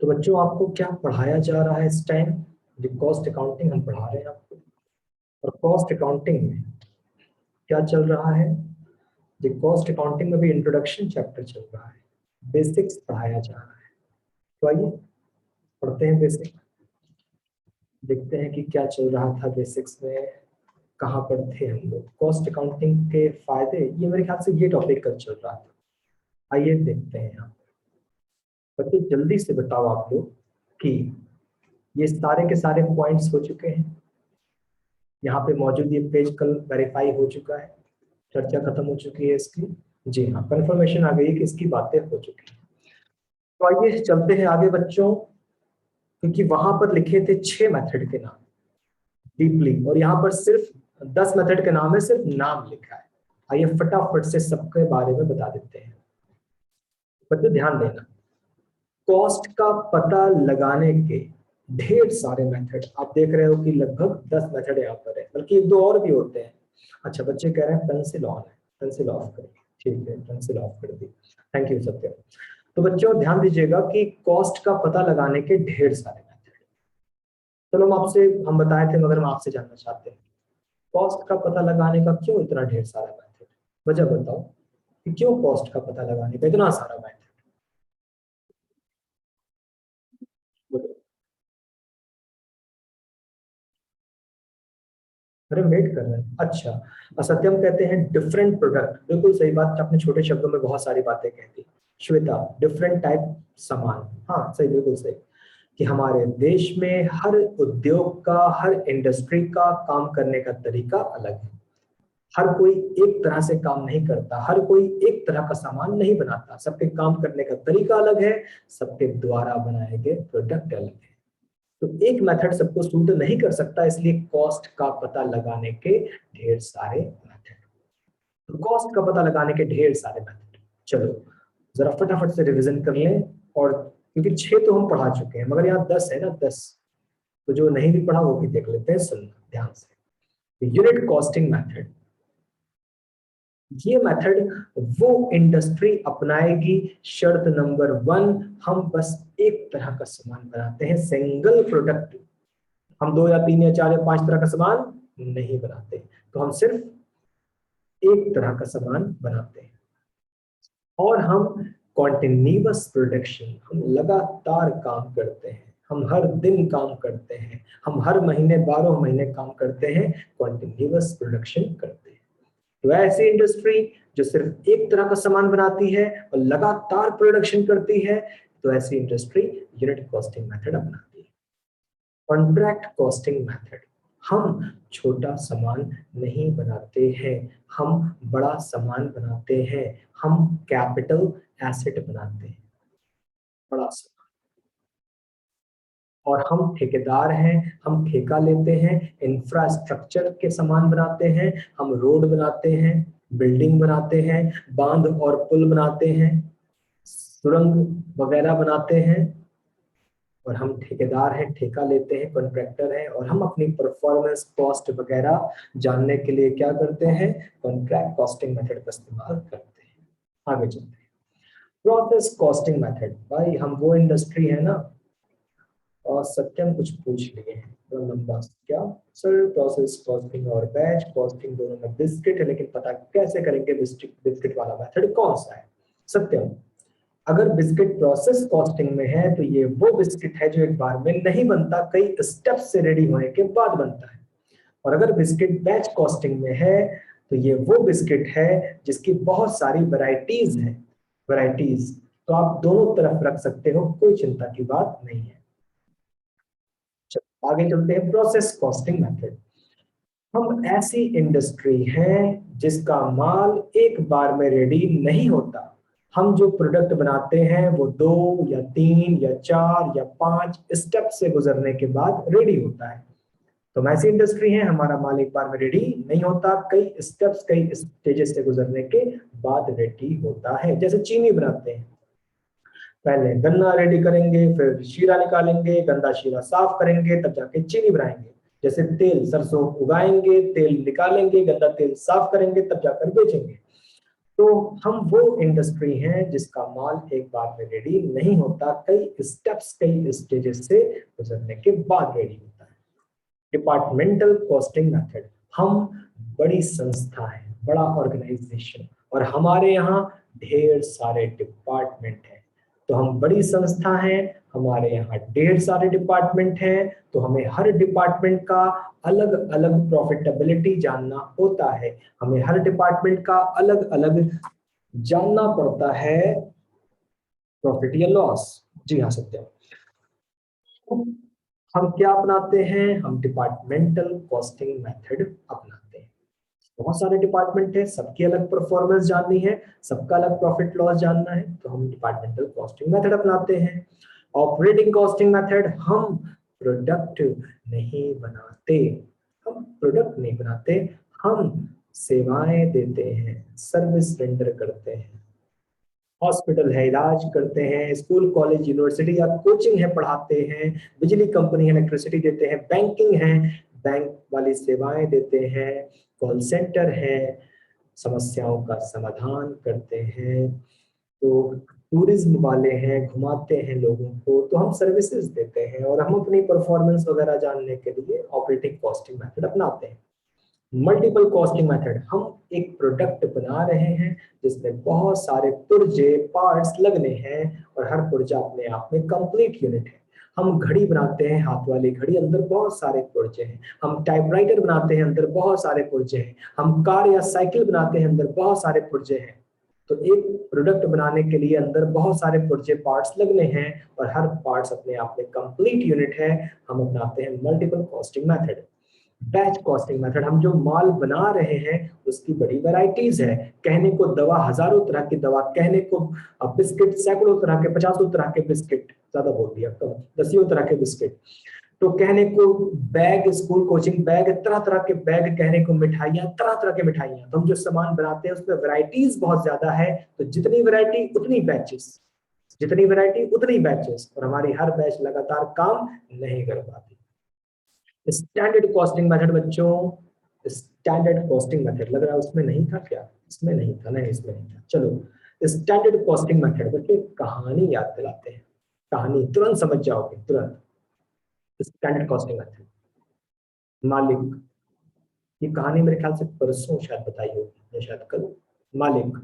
तो बच्चों आपको क्या पढ़ाया जा रहा है इस टाइम? जो कॉस्ट अकाउंटिंग हम पढ़ा रहे हैं आपको। और कॉस्ट अकाउंटिंग में क्या चल रहा है? जो कॉस्ट अकाउंटिंग में भी इंट्रोडक्शन चैप्टर चल रहा है, बेसिक्स पढ़ाया जा रहा है। तो आइए पढ़ते हैं बेसिक, देखते हैं कि क्या चल रहा था बेसिक्स में, कहाँ पर थे हम लोग। कॉस्ट अकाउंटिंग के फायदे, ये मेरे ख्याल से ये टॉपिक कल चल रहा था। आइए देखते हैं यहाँ बच्चे, जल्दी से बताओ आप लोग कि ये सारे के सारे पॉइंट्स हो चुके हैं। यहाँ पे मौजूद ये पेज कल वेरीफाई हो चुका है, चर्चा खत्म हो चुकी है इसकी। जी हाँ, कंफर्मेशन आ गई कि इसकी बातें हो चुकी हैं। तो आइए चलते हैं आगे बच्चों, क्योंकि वहां पर लिखे थे 6 मेथड के नाम डीपली, और यहाँ पर सिर्फ 10 मेथड के नाम है, सिर्फ नाम लिखा है। आइए फटाफट से सबके बारे में बता देते हैं। बच्चे ध्यान देना, कॉस्ट का पता लगाने के ढेर सारे मेथड आप देख रहे हो कि लगभग 10 मेथड यहाँ पर है, बल्कि 1-2 और भी होते हैं। अच्छा, बच्चे कह रहे हैं पेंसिल ऑन है, पेंसिल ऑफ करिए। ठीक है, पेंसिल ऑफ कर दी। थैंक यू सत्य। तो बच्चों ध्यान दीजिएगा कि कॉस्ट का पता लगाने के ढेर सारे मेथड। चलो हम बताए थे, मगर हम आपसे जानना चाहते हैं कॉस्ट का पता लगाने का क्यों इतना ढेर सारा मेथड? वजह बताओ कि क्यों कॉस्ट का पता लगाने का इतना सारा मेथड? अरे वेट कर रहे हैं। अच्छा, सत्यम कहते हैं डिफरेंट प्रोडक्ट, बिल्कुल सही बात, आपने छोटे शब्दों में बहुत सारी बातें कह दी। श्वेता, डिफरेंट टाइप सामान, हाँ सही, बिल्कुल सही, कि हमारे देश में हर उद्योग का, हर इंडस्ट्री का काम करने का तरीका अलग है। हर कोई एक तरह से काम नहीं करता, हर कोई एक तरह का सामान नहीं बनाता, सबके काम करने का तरीका अलग है, सबके द्वारा बनाए गए प्रोडक्ट अलग है। तो एक मेथड सबको सूट नहीं कर सकता, इसलिए कॉस्ट का पता लगाने के ढेर सारे मेथड। तो कॉस्ट का पता लगाने के ढेर सारे मेथड, चलो जरा फटाफट से रिवीजन कर लें। और क्योंकि 6 तो हम पढ़ा चुके हैं, मगर यहाँ 10 है ना, 10, तो जो नहीं भी पढ़ा वो भी देख लेते हैं, सुनना ध्यान से। यूनिट कॉस्टिंग मेथड, ये मेथड वो इंडस्ट्री अपनाएगी, शर्त नंबर 1, हम बस एक तरह का सामान बनाते हैं, सिंगल प्रोडक्ट। हम 2 या 3 या 4 या 5 तरह का सामान नहीं बनाते, तो हम सिर्फ एक तरह का सामान बनाते हैं। और हम कॉन्टिन्यूअस प्रोडक्शन, हम लगातार काम करते हैं, हम हर दिन काम करते हैं, हम हर महीने 12 महीने काम करते हैं, कॉन्टिन्यूअस प्रोडक्शन करते हैं। तो ऐसी इंडस्ट्री जो सिर्फ एक तरह का सामान बनाती है और लगातार प्रोडक्शन करती है, तो ऐसी इंडस्ट्री यूनिट कॉस्टिंग मेथड अपनाती है। कॉन्ट्रैक्ट कॉस्टिंग मेथड, हम छोटा सामान नहीं बनाते हैं, हम बड़ा सामान बनाते हैं, हम कैपिटल एसेट बनाते हैं, बड़ा सामान। और हम ठेकेदार हैं, हम ठेका लेते हैं, इंफ्रास्ट्रक्चर के सामान बनाते हैं, हम रोड बनाते हैं, बिल्डिंग बनाते हैं, बांध और पुल बनाते हैं, सुरंग वगैरह बनाते हैं। और हम ठेकेदार हैं, ठेका लेते हैं, कॉन्ट्रैक्टर हैं, और हम अपनी परफॉर्मेंस कॉस्ट वगैरह जानने के लिए क्या करते हैं? कॉन्ट्रैक्ट कॉस्टिंग मेथड का इस्तेमाल करते हैं। आगे चलते हैं, प्रोसेस कॉस्टिंग मेथड। भाई हम वो इंडस्ट्री है ना, और सत्यम कुछ पूछ लिए हैं थोड़ा लंबा, क्या सर प्रोसेस कॉस्टिंग और बैच कॉस्टिंग दोनों में बिस्किट है, लेकिन पता कैसे करेंगे बिस्किट बिस्किट वाला मेथड कौन सा है? सत्यम, अगर बिस्किट प्रोसेस कॉस्टिंग में है तो ये वो बिस्किट है जो एक बार में नहीं बनता, कई स्टेप से रेडी होने के बाद बनता है। और अगर बिस्किट बैच कॉस्टिंग में है तो ये वो बिस्किट है जिसकी बहुत सारी वैरायटीज हैं, वैरायटीज। तो आप दोनों तरफ रख सकते हो, कोई चिंता की बात नहीं है। आगे चलते हैं, प्रोसेस कॉस्टिंग मेथड। हम ऐसी इंडस्ट्री हैं जिसका माल एक बार में रेडी नहीं होता, हम जो प्रोडक्ट बनाते हैं वो 2 या 3 या 4 या 5 स्टेप से गुजरने के बाद रेडी होता है। तो हम ऐसी इंडस्ट्री है, हमारा माल एक बार में रेडी नहीं होता, कई स्टेप्स, कई स्टेजेस से गुजरने के बाद रेडी होता है। जैसे चीनी बनाते हैं, पहले गन्ना रेडी करेंगे, फिर शीरा निकालेंगे, गंदा शीरा साफ करेंगे, तब जाके चीनी बनाएंगे। जैसे तेल, सरसों उगाएंगे, तेल निकालेंगे, गंदा तेल साफ करेंगे, तब जाकर बेचेंगे। तो हम वो इंडस्ट्री हैं जिसका माल एक बार में रेडी नहीं होता, कई स्टेप्स कई स्टेजेस से गुजरने के बाद रेडी होता है। डिपार्टमेंटल कॉस्टिंग मेथड, हम बड़ी संस्था है, बड़ा ऑर्गेनाइजेशन, और हमारे यहाँ ढेर सारे डिपार्टमेंट हैं। तो हम बड़ी संस्था हैं, हमारे यहाँ ढेर सारे डिपार्टमेंट हैं, तो हमें हर डिपार्टमेंट का अलग अलग प्रॉफिटेबिलिटी जानना होता है, हमें हर डिपार्टमेंट का अलग अलग जानना पड़ता है प्रॉफिट या लॉस। जी हाँ सत्य, हम क्या अपनाते हैं, हम डिपार्टमेंटल कॉस्टिंग मेथड अपनाते हैं। बहुत सारे डिपार्टमेंट है, सबकी अलग परफॉर्मेंस जाननी है, सबका अलग प्रॉफिट लॉस जानना है, तो हम डिपार्टमेंटल कॉस्टिंग मेथड अपनाते हैं। ऑपरेटिंग कॉस्टिंग मेथड, हम प्रोडक्ट नहीं बनाते, हम प्रोडक्ट नहीं बनाते, हम सेवाएं देते हैं, सर्विस रेंडर करते हैं। हॉस्पिटल है, इलाज करते हैं, स्कूल कॉलेज यूनिवर्सिटी या कोचिंग है, पढ़ाते हैं, बिजली कंपनी है, इलेक्ट्रिसिटी देते हैं, बैंकिंग है, बैंक वाली सेवाएं देते हैं, कॉल सेंटर है, समस्याओं का समाधान करते हैं, तो टूरिज्म वाले हैं, घुमाते हैं लोगों को, तो हम सर्विसेज देते हैं, और हम अपनी परफॉर्मेंस वगैरह जानने के लिए ऑपरेटिंग कॉस्टिंग मेथड अपनाते हैं। मल्टीपल कॉस्टिंग मेथड, हम एक प्रोडक्ट बना रहे हैं जिसमें बहुत सारे पुर्जे पार्ट्स लगने हैं, और हर पुर्जा अपने आप में कंप्लीट यूनिट है। हम घड़ी बनाते हैं, हाथ वाली घड़ी, अंदर बहुत सारे पुर्जे हैं। हम टाइपराइटर बनाते हैं, अंदर बहुत सारे पुर्जे हैं। हम कार या साइकिल बनाते हैं, अंदर बहुत सारे पुर्जे हैं। तो एक प्रोडक्ट बनाने के लिए अंदर बहुत सारे पुर्जे पार्ट्स लगने हैं, और हर पार्ट्स अपने आप में कंप्लीट यूनिट है। हम अपनाते हैं multiple costing method. Batch costing method, हम जो माल बना रहे हैं उसकी बड़ी वैरायटीज है। कहने को दवा हजारों तरह की दवा, कहने को बिस्किट सैकड़ों तरह के, पचासों तरह के बिस्किट, ज्यादा बोल दिया, कम, दसियों तरह के बिस्किट। तो कहने को बैग, स्कूल कोचिंग बैग, तरह तरह के बैग, कहने को मिठाइयाँ, तरह तरह के मिठाइयाँ। तो हम जो सामान बनाते हैं उसमें वैरायटीज बहुत ज्यादा है, तो जितनी वैरायटी उतनी बैचेस, जितनी वैरायटी उतनी बैचेस, और हमारी हर बैच लगातार काम नहीं कर पाती। स्टैंडर्ड कॉस्टिंग मेथड बच्चों, स्टैंडर्ड कॉस्टिंग मेथड, लग रहा है उसमें नहीं था क्या, इसमें नहीं था, नहीं इसमें नहीं था, चलो स्टैंडर्ड कॉस्टिंग मेथड। बच्चों कहानी याद दिलाते हैं, कहानी तुरंत समझ जाओगे तुरंत। स्टैंडर्ड कॉस्टिंग मेथड, मालिक, ये कहानी मेरे ख्याल से परसों शायद बताई होगी या शायद कल। मालिक,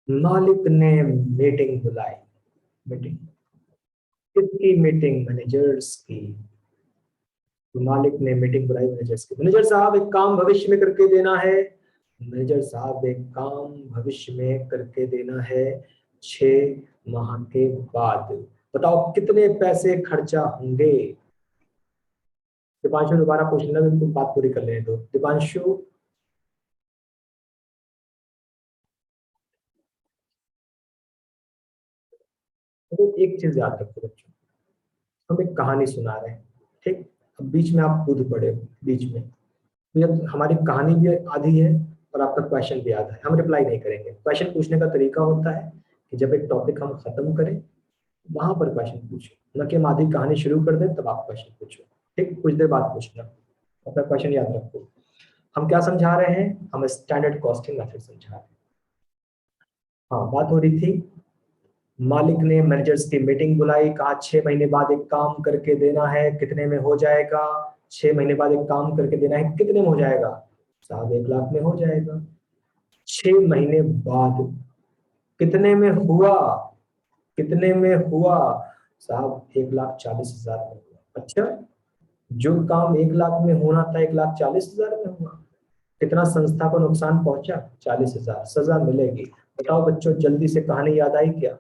मालिक ने मीटिंग बुलाई, मीटिंग किसकी मीटिंग, मैनेजर्स की। तो मालिक ने मीटिंग बुलाई मैनेजर्स की, मैनेजर साहब एक काम भविष्य में करके देना है, मैनेजर साहब एक काम भविष्य में करके देना है 6 माह के बाद, बताओ कितने पैसे खर्चा होंगे। दीपांशु दोबारा पूछ लेना, बिल्कुल बात पूरी कर लेने दो दीपांशु। तो एक चीज याद रखो बच्चों, हम एक कहानी सुना रहे हैं, ठीक, अब बीच में आप कूद पड़े हो बीच में, तो जब हमारी कहानी भी आधी है और आपका क्वेश्चन भी आधा है, हम रिप्लाई नहीं करेंगे। क्वेश्चन पूछने का तरीका होता है कि जब एक टॉपिक हम खत्म करें वहां पर क्वेश्चन पूछो, न कि हम आधी कहानी शुरू कर दें तब आप क्वेश्चन पूछो। ठीक, कुछ देर बाद पूछना, अपना क्वेश्चन याद रखो। हम क्या समझा रहे हैं, हम स्टैंडर्ड कॉस्टिंग मेथड समझा रहे हैं। हाँ, बात हो रही थी, मालिक ने मैनेजर्स की मीटिंग बुलाई, कहा 6 महीने बाद एक काम करके देना है, कितने में हो जाएगा। 6 महीने बाद एक काम करके देना है, कितने में हो जाएगा, साहब 1 लाख में हो जाएगा। 6 महीने बाद कितने में हुआ, कितने में हुआ, साहब 1,40,000 में हुआ। अच्छा, जो काम 1 लाख में होना था 1,40,000 में हुआ। कितना संस्था को नुकसान पहुंचा, 40,000, सजा मिलेगी। बताओ बच्चों, जल्दी से कहानी याद आई क्या,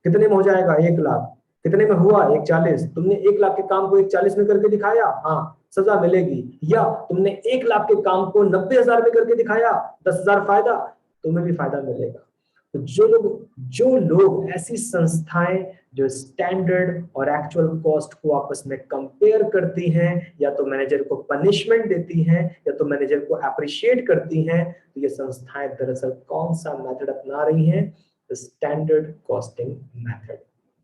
कितने में हो जाएगा 1 लाख, कितने में हुआ 1,40,000, तुमने 1 लाख के काम को 1,40,000 में करके दिखाया, हाँ सजा मिलेगी। या तुमने 1 लाख के काम को 90,000 में करके दिखाया, 10,000 फायदा, तुम्हें भी फायदा मिलेगा। तो जो लोग ऐसी संस्थाएं जो स्टैंडर्ड और एक्चुअल कॉस्ट को आपस में कंपेयर करती हैं, या तो मैनेजर को पनिशमेंट देती हैं या तो मैनेजर को अप्रिशिएट करती हैं, तो ये संस्थाएं दरअसल कौन सा मेथड अपना रही हैं, स्टैंडर्ड कॉस्टिंग मेथड।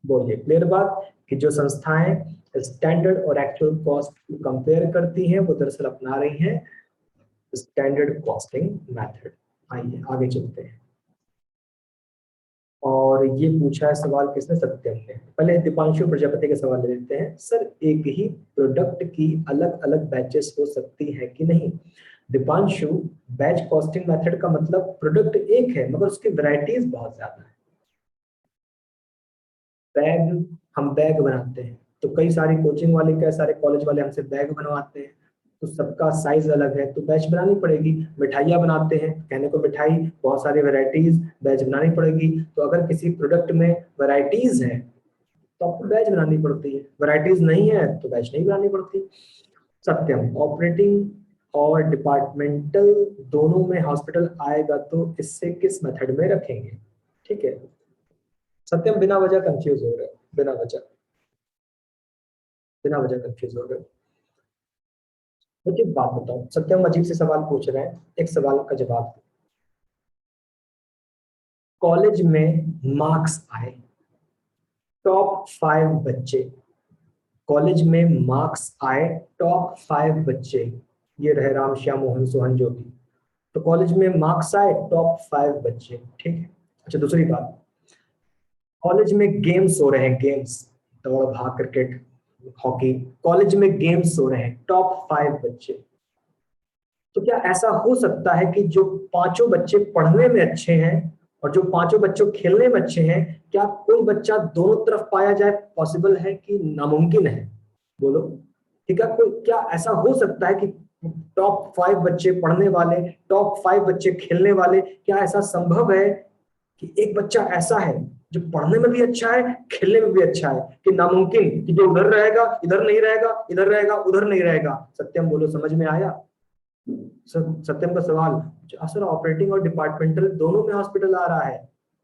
बोलिए क्लियर बात, कि जो संस्थाएं स्टैंडर्ड और एक्चुअल कॉस्ट को कंपेयर करती हैं वो दरअसल अपना रही हैं स्टैंडर्ड कॉस्टिंग मेथड। आइए आगे चलते हैं। और ये पूछा है सवाल किसने, सत्यम ने। पहले दीपांशु प्रजापति के सवाल ले लेते हैं। सर एक ही प्रोडक्ट की अलग अलग बैचेस हो सकती है कि नहीं? दीपांशु, बैच कॉस्टिंग मेथड का मतलब प्रोडक्ट एक है मगर उसकी वैरायटीज बहुत ज्यादा है। बैग, हम बैग बनाते हैं तो कई सारे कोचिंग वाले, कई सारे कॉलेज वाले हमसे बैग बनवाते हैं, तो सबका साइज अलग है तो बैच बनानी पड़ेगी। मिठाइयाँ बनाते हैं, कहने को मिठाई, बहुत सारी वैरायटीज, बैच बनानी पड़ेगी। तो अगर किसी प्रोडक्ट में वैरायटीज है तो आपको बैच बनानी पड़ती है, वैरायटीज नहीं है तो बैच नहीं बनानी पड़ती। सत्यम, ऑपरेटिंग और डिपार्टमेंटल दोनों में हॉस्पिटल आएगा तो इससे किस मेथड में रखेंगे? ठीक है। सत्यम बिना वजह कंफ्यूज हो रहे हो, बिना वजह कंफ्यूज हो रहे हो। मुझे एक बात बताओ, सत्यम अजीब से सवाल पूछ रहे हैं, एक सवाल का जवाब दो। कॉलेज में मार्क्स आए, टॉप 5 बच्चे, कॉलेज में मार्क्स आए, टॉप 5 बच्चे, ये रहे राम श्याम मोहन सोहन ज्योति, तो कॉलेज में मार्क्स आए टॉप 5 बच्चे, ठीक है। अच्छा दूसरी बात, कॉलेज में गेम्स हो रहे हैं, गेम्स, दौड़ भाग क्रिकेट हॉकी, कॉलेज में गेम्स हो रहे हैं, टॉप 5 बच्चे, तो क्या ऐसा हो सकता है कि जो पांचों बच्चे पढ़ने में अच्छे हैं और जो पांचों बच्चों खेलने में अच्छे हैं, क्या कोई बच्चा दोनों तरफ पाया जाए? पॉसिबल है कि नामुमकिन है? बोलो। ठीक है, कोई क्या ऐसा हो सकता है कि टॉप 5 बच्चे पढ़ने वाले, टॉप 5 बच्चे खेलने वाले, क्या ऐसा संभव है कि एक बच्चा ऐसा है जो पढ़ने में भी अच्छा है, खेलने में भी अच्छा है, कि नामुमकिन कि जो उधर रहेगा इधर नहीं रहेगा, इधर रहेगा उधर नहीं रहेगा? सत्यम बोलो, समझ में आया सत्यम का सवाल? सर ऑपरेटिंग और डिपार्टमेंटल दोनों में हॉस्पिटल आ रहा है।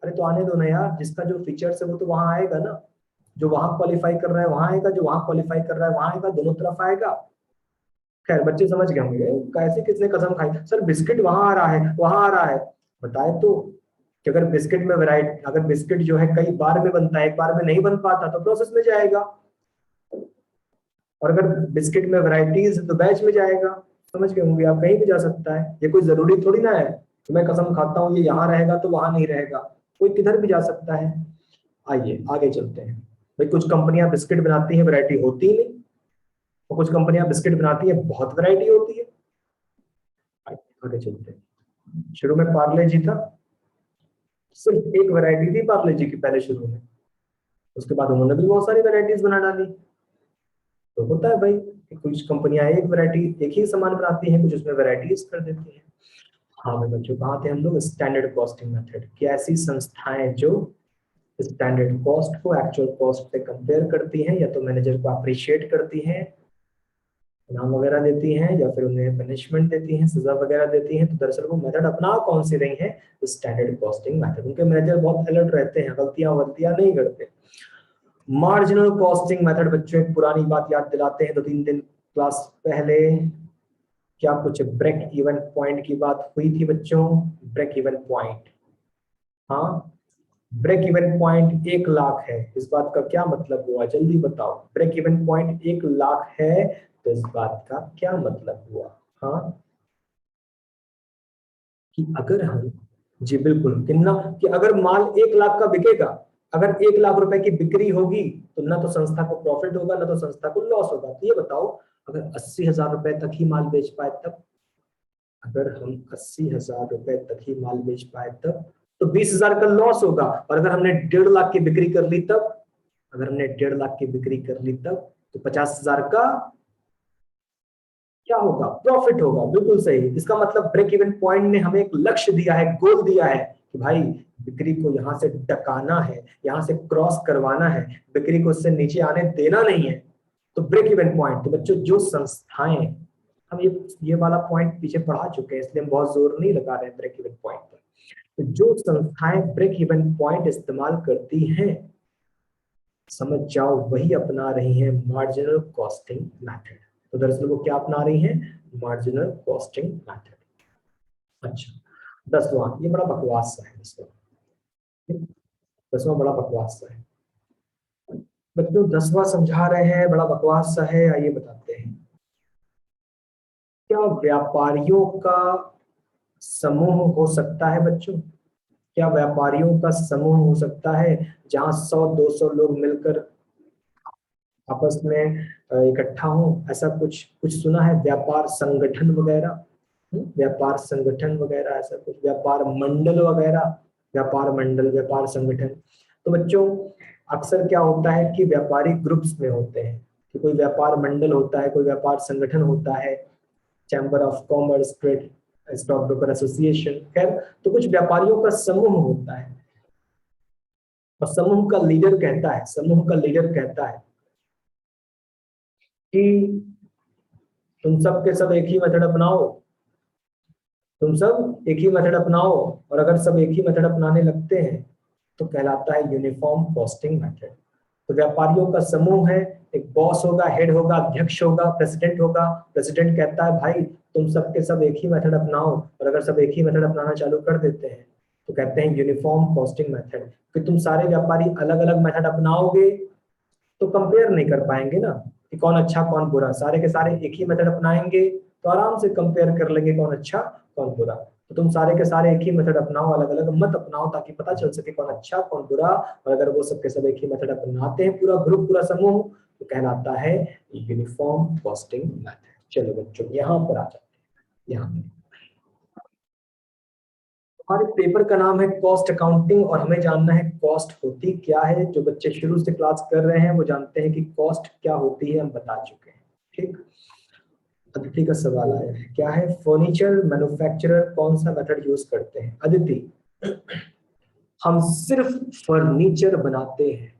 अरे तो आने दो ना यार, जिसका जो फीचर्स है वो तो वहां आएगा ना, जो वहां क्वालिफाई कर रहा है वहां आएगा, जो वहां क्वालिफाई कर रहा है वहां आएगा, दोनों तरफ आएगा। खैर बच्चे समझ गए होंगे कैसे किसने कसम खाई। सर बिस्किट वहां आ रहा है वहां आ रहा है, बताए तो कि अगर बिस्किट में वैरायटी, अगर बिस्किट जो है कई बार में बनता है, एक बार में नहीं बन पाता तो प्रोसेस में जाएगा, और अगर बिस्किट में वैरायटीज तो बैच में जाएगा। समझ गए होंगे आप, कहीं भी जा सकता है, ये कोई जरूरी थोड़ी ना है कि मैं कसम खाता हूँ ये यहाँ रहेगा तो वहां नहीं रहेगा, कोई किधर भी जा सकता है। आइए आगे चलते हैं। भाई कुछ कंपनियां बिस्किट बनाती हैं, वैरायटी होती ही नहीं, और कुछ कंपनियां बिस्किट बनाती है बहुत वैरायटी होती है। आगे चलते हैं। शुरू में पार्ले जी था, सिर्फ एक वैरायटी थी पार्ले जी की पहले शुरू में, उसके बाद उन्होंने भी बहुत सारी वैरायटीज बना डाली। तो होता है भाई कि कुछ कंपनियां एक वैरायटी, एक ही सामान बनाती हैं, कुछ उसमें वैरायटीज कर देती हैं। हाँ भाई बच्चों, कहाँ थे हम लोग? स्टैंडर्ड कॉस्टिंग मेथड, कि ऐसी संस्थाएं जो स्टैंडर्ड कॉस्ट को एक्चुअल कॉस्ट से कंपेयर करती हैं, या तो मैनेजर को अप्रिशिएट करती हैं, इनाम वगैरह देती हैं, या फिर उन्हें पनिशमेंट देती हैं, सजा वगैरह देती हैं। तो दरअसल वो मेथड अपना कौन सी रही है? Standard costing method. उनके मैनेजर बहुत अलर्ट रहते हैं, गलतियां वलतियां नहीं करते। मार्जिनल कॉस्टिंग मेथड बच्चों एक पुरानी बात याद दिलाते हैं, 2-3 दिन क्लास पहले क्या कुछ ब्रेक इवन पॉइंट की बात हुई थी बच्चों? ब्रेक इवन पॉइंट, हाँ, ब्रेक इवन पॉइंट 1 लाख है, इस बात का क्या मतलब हुआ? जल्दी बताओ, ब्रेक इवन पॉइंट 1 लाख है तो इस बात का क्या मतलब हुआ? हाँ, कि अगर हम, जी बिल्कुल, कितना, कि अगर माल 1 लाख का बिकेगा, अगर 1 लाख रुपए की बिक्री होगी तो ना तो संस्था को प्रॉफिट होगा ना तो संस्था को लॉस होगा। तो ये बताओ, अगर 80,000 रुपए तक ही माल बेच पाए तब, अगर हम 80,000 रुपए तक ही माल बेच पाए तब तो 20,000 का लॉस होगा, और अगर हमने 1.5 लाख की बिक्री कर ली तब, अगर हमने 1.5 लाख की बिक्री कर ली तब तो 50,000 का क्या होगा? प्रॉफिट होगा। बिल्कुल सही, इसका मतलब ब्रेक इवन पॉइंट ने हमें एक लक्ष्य दिया है, गोल दिया है कि भाई बिक्री को यहां से टकाना है, यहां से क्रॉस करवाना है, बिक्री को इससे नीचे आने देना नहीं है। तो ब्रेक इवन पॉइंट, तो बच्चों जो संस्थाएं, हम ये वाला पॉइंट पीछे पढ़ा चुके हैं इसलिए हम बहुत जोर नहीं लगा रहे हैं ब्रेक इवन पॉइंट पर। तो जो संस्थाएं ब्रेक इवन पॉइंट इस्तेमाल करती हैं, समझ जाओ वही अपना रही हैं मार्जिनल कॉस्टिंग मेथड। तो दरअसल वो क्या अपना रही हैं? Marginal costing method. अच्छा, 10वां, ये बड़ा बकवास सा है 10वां, 10वां बड़ा बकवास सा है बच्चों, 10वां समझा रहे हैं, बड़ा बकवास सा है। आइए बताते हैं। क्या व्यापारियों का समूह हो सकता है बच्चों? क्या व्यापारियों का समूह हो सकता है जहां 100-200 लोग मिलकर आपस में इकट्ठा हो? ऐसा कुछ कुछ सुना है? व्यापार संगठन वगैरह, व्यापार संगठन वगैरह, ऐसा कुछ व्यापार मंडल वगैरह, व्यापार मंडल, व्यापार संगठन। तो बच्चों अक्सर क्या होता है कि व्यापारी ग्रुप्स में होते हैं, कि कोई व्यापार मंडल होता है, कोई व्यापार संगठन होता है, chamber of commerce, trade, stock broker association, खैर तो कुछ व्यापारियों का समूह होता है। और समूह का लीडर कहता है कि तुम सब के सब एक ही मेथड अपनाओ, तुम सब एक ही मेथड अपनाओ। और अगर सब एक ही मेथड अपनाने लगते हैं तो कहलाता है यूनिफॉर्म कॉस्टिंग मेथड। तो व्यापारियों का समूह है, एक बॉस होगा, हेड होगा, अध्यक्ष होगा, प्रेसिडेंट होगा। प्रेसिडेंट कहता है भाई तुम सब के सब एक ही मेथड अपनाओ। और अगर सब एक ही मेथड अपनाना चालू कर देते हैं तो कहते हैं यूनिफॉर्म कॉस्टिंग मेथड। कि तुम सारे व्यापारी अलग अलग मेथड अपनाओगे तो कंपेयर नहीं कर पाएंगे ना कि कौन अच्छा कौन बुरा। सारे के सारे एक ही मेथड अपनाएंगे तो आराम से कंपेयर कर लेंगे कौन अच्छा कौन बुरा। तो तुम सारे के सारे एक ही मेथड अपनाओ, अलग अलग मत अपनाओ, ताकि पता चल सके कौन अच्छा कौन बुरा। और अगर वो सब के सब एक ही मेथड अपनाते हैं, पूरा ग्रुप पूरा समूह, तो कहलाता है यूनिफॉर्म कॉस्टिंग मेथड। चलो बच्चों यहाँ पर आ जाते हैं। यहाँ पे हमारे पेपर का नाम है कॉस्ट अकाउंटिंग, और हमें जानना है कॉस्ट होती क्या है। जो बच्चे शुरू से क्लास कर रहे हैं वो जानते हैं कि कॉस्ट क्या होती है, हम बता चुके हैं। ठीक। अदिति का सवाल आया है, क्या है? फर्नीचर मैन्युफैक्चरर कौन सा मेथड यूज करते हैं? अदिति, हम सिर्फ फर्नीचर बनाते हैं,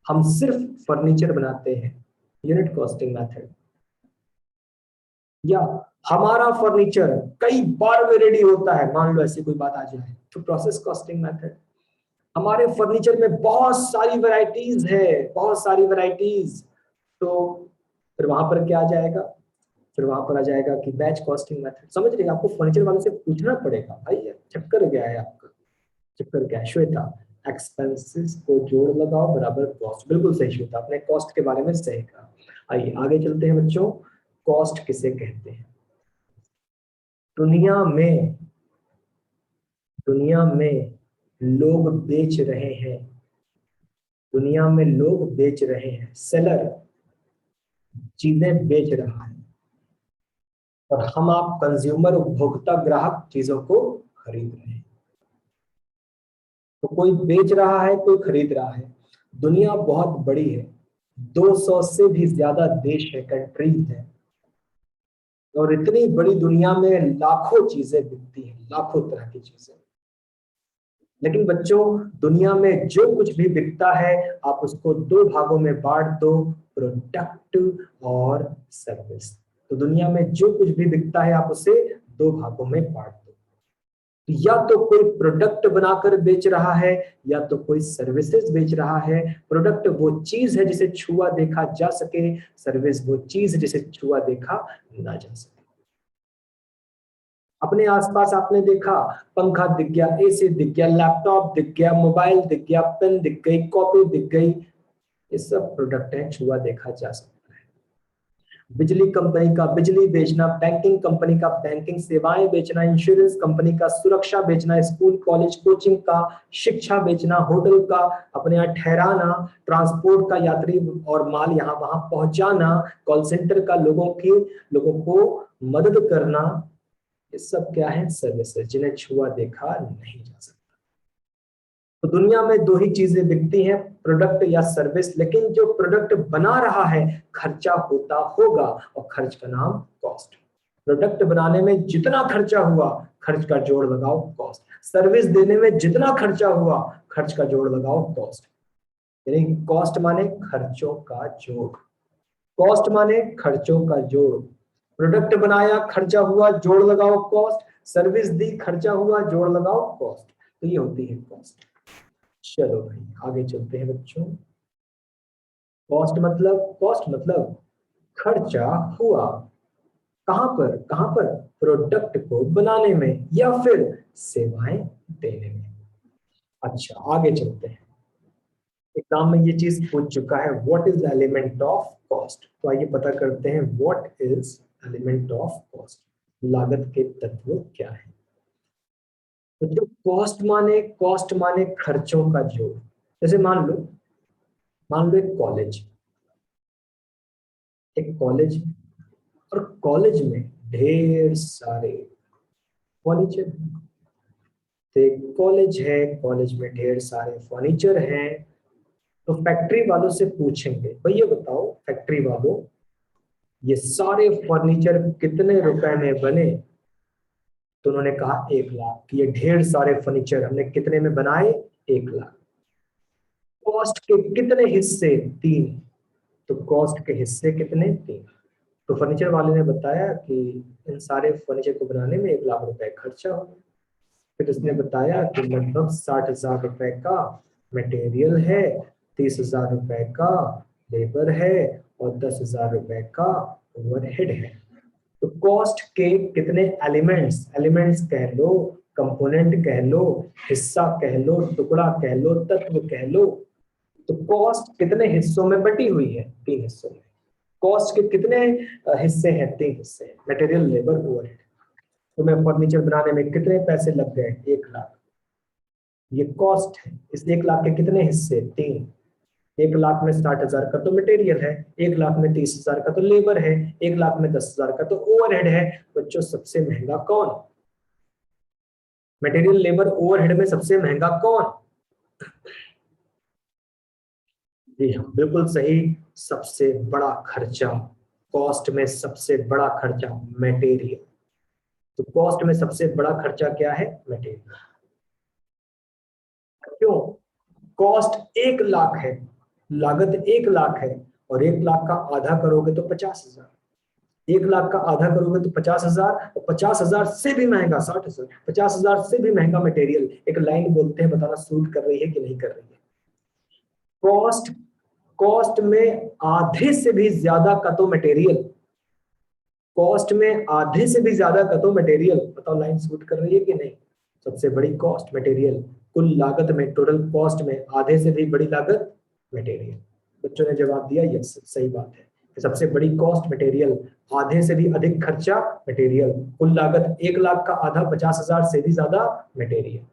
हम सिर्फ फर्नीचर बनाते हैं, यूनिट कॉस्टिंग मेथड। या हमारा फर्नीचर कई बार में रेडी होता है, मान लो ऐसी कोई बात आ जाए, तो प्रोसेस कॉस्टिंग मेथड। हमारे फर्नीचर में बहुत सारी वैरायटीज है, बहुत सारी वैरायटीज, तो फिर वहां पर क्या आ जाएगा? फिर वहां पर आ जाएगा कि बैच कॉस्टिंग मेथड। समझ रहे हैं? आपको फर्नीचर वाले से पूछना पड़ेगा भाई चक्कर क्या है आपका, चक्कर क्या है? श्वेता, एक्सपेंसेस को जोड़ लगाओ बराबर कॉस्ट। बिल्कुल सही श्वेता, आपने कॉस्ट के बारे में सही कहा। आइए आगे चलते हैं बच्चों। कॉस्ट किसे कहते हैं? दुनिया में, दुनिया में लोग बेच रहे हैं, दुनिया में लोग बेच रहे हैं, सेलर चीजें बेच रहा है, और हम आप कंज्यूमर, उपभोक्ता, ग्राहक चीजों को खरीद रहे हैं। तो कोई बेच रहा है, कोई खरीद रहा है। दुनिया बहुत बड़ी है, 200 से भी ज्यादा देश है, कंट्रीज है, और इतनी बड़ी दुनिया में लाखों चीजें बिकती हैं, लाखों तरह की चीजें। लेकिन बच्चों दुनिया में जो कुछ भी बिकता है आप उसको दो भागों में बांट दो, प्रोडक्ट और सर्विस। तो दुनिया में जो कुछ भी बिकता है आप उसे दो भागों में बांट दो। या तो कोई प्रोडक्ट बनाकर बेच रहा है, या तो कोई सर्विसेज बेच रहा है। प्रोडक्ट वो चीज है जिसे छुआ देखा जा सके, सर्विस वो चीज जिसे छुआ देखा ना जा सके। अपने आसपास आपने देखा, पंखा दिख गया, एसी दिख गया, लैपटॉप दिख गया, मोबाइल दिख गया, पेन दिख गई, कॉपी दिख गई, ये सब प्रोडक्ट है, छुआ देखा जा सकता है। बिजली कंपनी का बिजली बेचना, बैंकिंग कंपनी का बैंकिंग सेवाएं बेचना, इंश्योरेंस कंपनी का सुरक्षा बेचना, स्कूल कॉलेज कोचिंग का शिक्षा बेचना, होटल का अपने यहाँ ठहराना, ट्रांसपोर्ट का यात्री और माल यहाँ वहां पहुंचाना, कॉल सेंटर का लोगों को मदद करना, ये सब क्या है? सर्विसेज, जिन्हें छुआ देखा नहीं जा सकता। तो दुनिया में दो ही चीजें बिकती हैं, प्रोडक्ट या सर्विस। लेकिन जो प्रोडक्ट बना रहा है खर्चा होता होगा, और खर्च का नाम कॉस्ट। प्रोडक्ट बनाने में जितना खर्चा हुआ खर्च का जोड़ लगाओ कॉस्ट। सर्विस देने में जितना खर्चा हुआ खर्च का जोड़ लगाओ कॉस्ट। यानी कॉस्ट माने खर्चों का जोड़, कॉस्ट माने खर्चों का जोड़। प्रोडक्ट बनाया, खर्चा हुआ, जोड़ लगाओ कॉस्ट। सर्विस दी, खर्चा हुआ, जोड़ लगाओ कॉस्ट। तो ये होती है कॉस्ट। चलो भाई आगे चलते हैं बच्चों। कॉस्ट मतलब खर्चा हुआ, कहां पर? कहां पर? प्रोडक्ट को बनाने में या फिर सेवाएं देने में। अच्छा आगे चलते हैं। एग्जाम में ये चीज पूछ चुका है, what is element of cost. तो आइए पता करते हैं what is element of cost. लागत के तत्व क्या है? तो जो कॉस्ट माने खर्चों का जोड़। जैसे मान लो एक कॉलेज, और कॉलेज में ढेर सारे फर्नीचर। तो एक कॉलेज है, कॉलेज में ढेर सारे फर्नीचर हैं। तो फैक्ट्री वालों से पूछेंगे, भैया बताओ फैक्ट्री वालों, ये सारे फर्नीचर कितने रुपए में बने? तो उन्होंने कहा 1 लाख। ये ढेर सारे फर्नीचर हमने कितने में बनाए? 1 लाख। कॉस्ट के कितने हिस्से? 3। तो कॉस्ट के हिस्से कितने? 3। तो फर्नीचर वाले ने बताया कि इन सारे फर्नीचर को बनाने में 1 लाख रुपए खर्चा हो। फिर उसने बताया कि लगभग 60,000 रुपए का मटेरियल है, 30,000 रुपए का लेबर है, और 10,000 रुपए का ओवरहेड है। तो कॉस्ट के कितने एलिमेंट्स, कह लो, कंपोनेंट कह लो, हिस्सा कह लो, टुकड़ा कह लो, तत्व कह लो। तो कॉस्ट कितने हिस्सों में बटी हुई है? 3 हिस्सों में। कॉस्ट के कितने हिस्से हैं? 3 हिस्से, मटेरियल, लेबर, ओवरहेड। तुम्हें फर्नीचर बनाने में कितने पैसे लग गए? 1 लाख। ये कॉस्ट है। इस 1 लाख के कितने हिस्से? 3। 1 लाख में 60,000 का तो मटेरियल है, 1 लाख में 30,000 का तो लेबर है, 1 लाख में 10,000 का तो ओवरहेड है। बच्चों सबसे महंगा कौन? मटेरियल, लेबर, ओवरहेड में सबसे महंगा कौन? जी हाँ, बिल्कुल सही। सबसे बड़ा खर्चा, कॉस्ट में सबसे बड़ा खर्चा मटेरियल। तो कॉस्ट में सबसे बड़ा खर्चा क्या है? मटेरियल। क्यों? कॉस्ट 1 लाख है, लागत 1 लाख है, और 1 लाख का आधा करोगे तो 50,000। 1 लाख का आधा करोगे तो 50,000, और 50,000 से भी महंगा 60,000, 50,000 से भी महंगा मटेरियल। एक लाइन बोलते हैं, बताना सूट कर रही है कि नहीं कर रही है। कॉस्ट कॉस्ट में आधे से भी ज्यादा का तो मटेरियल, कॉस्ट में आधे से भी ज्यादा का तो मटेरियल। बताओ लाइन सूट कर रही है कि नहीं? सबसे बड़ी कॉस्ट मटेरियल। कुल लागत में, टोटल कॉस्ट में आधे से भी बड़ी लागत मटेरियल। बच्चों ने जवाब दिया यस, सही बात है। सबसे बड़ी कॉस्ट मटेरियल, आधे से भी अधिक खर्चा मटेरियल। कुल लागत 1 लाख का आधा, 50,000 से भी ज्यादा मटेरियल।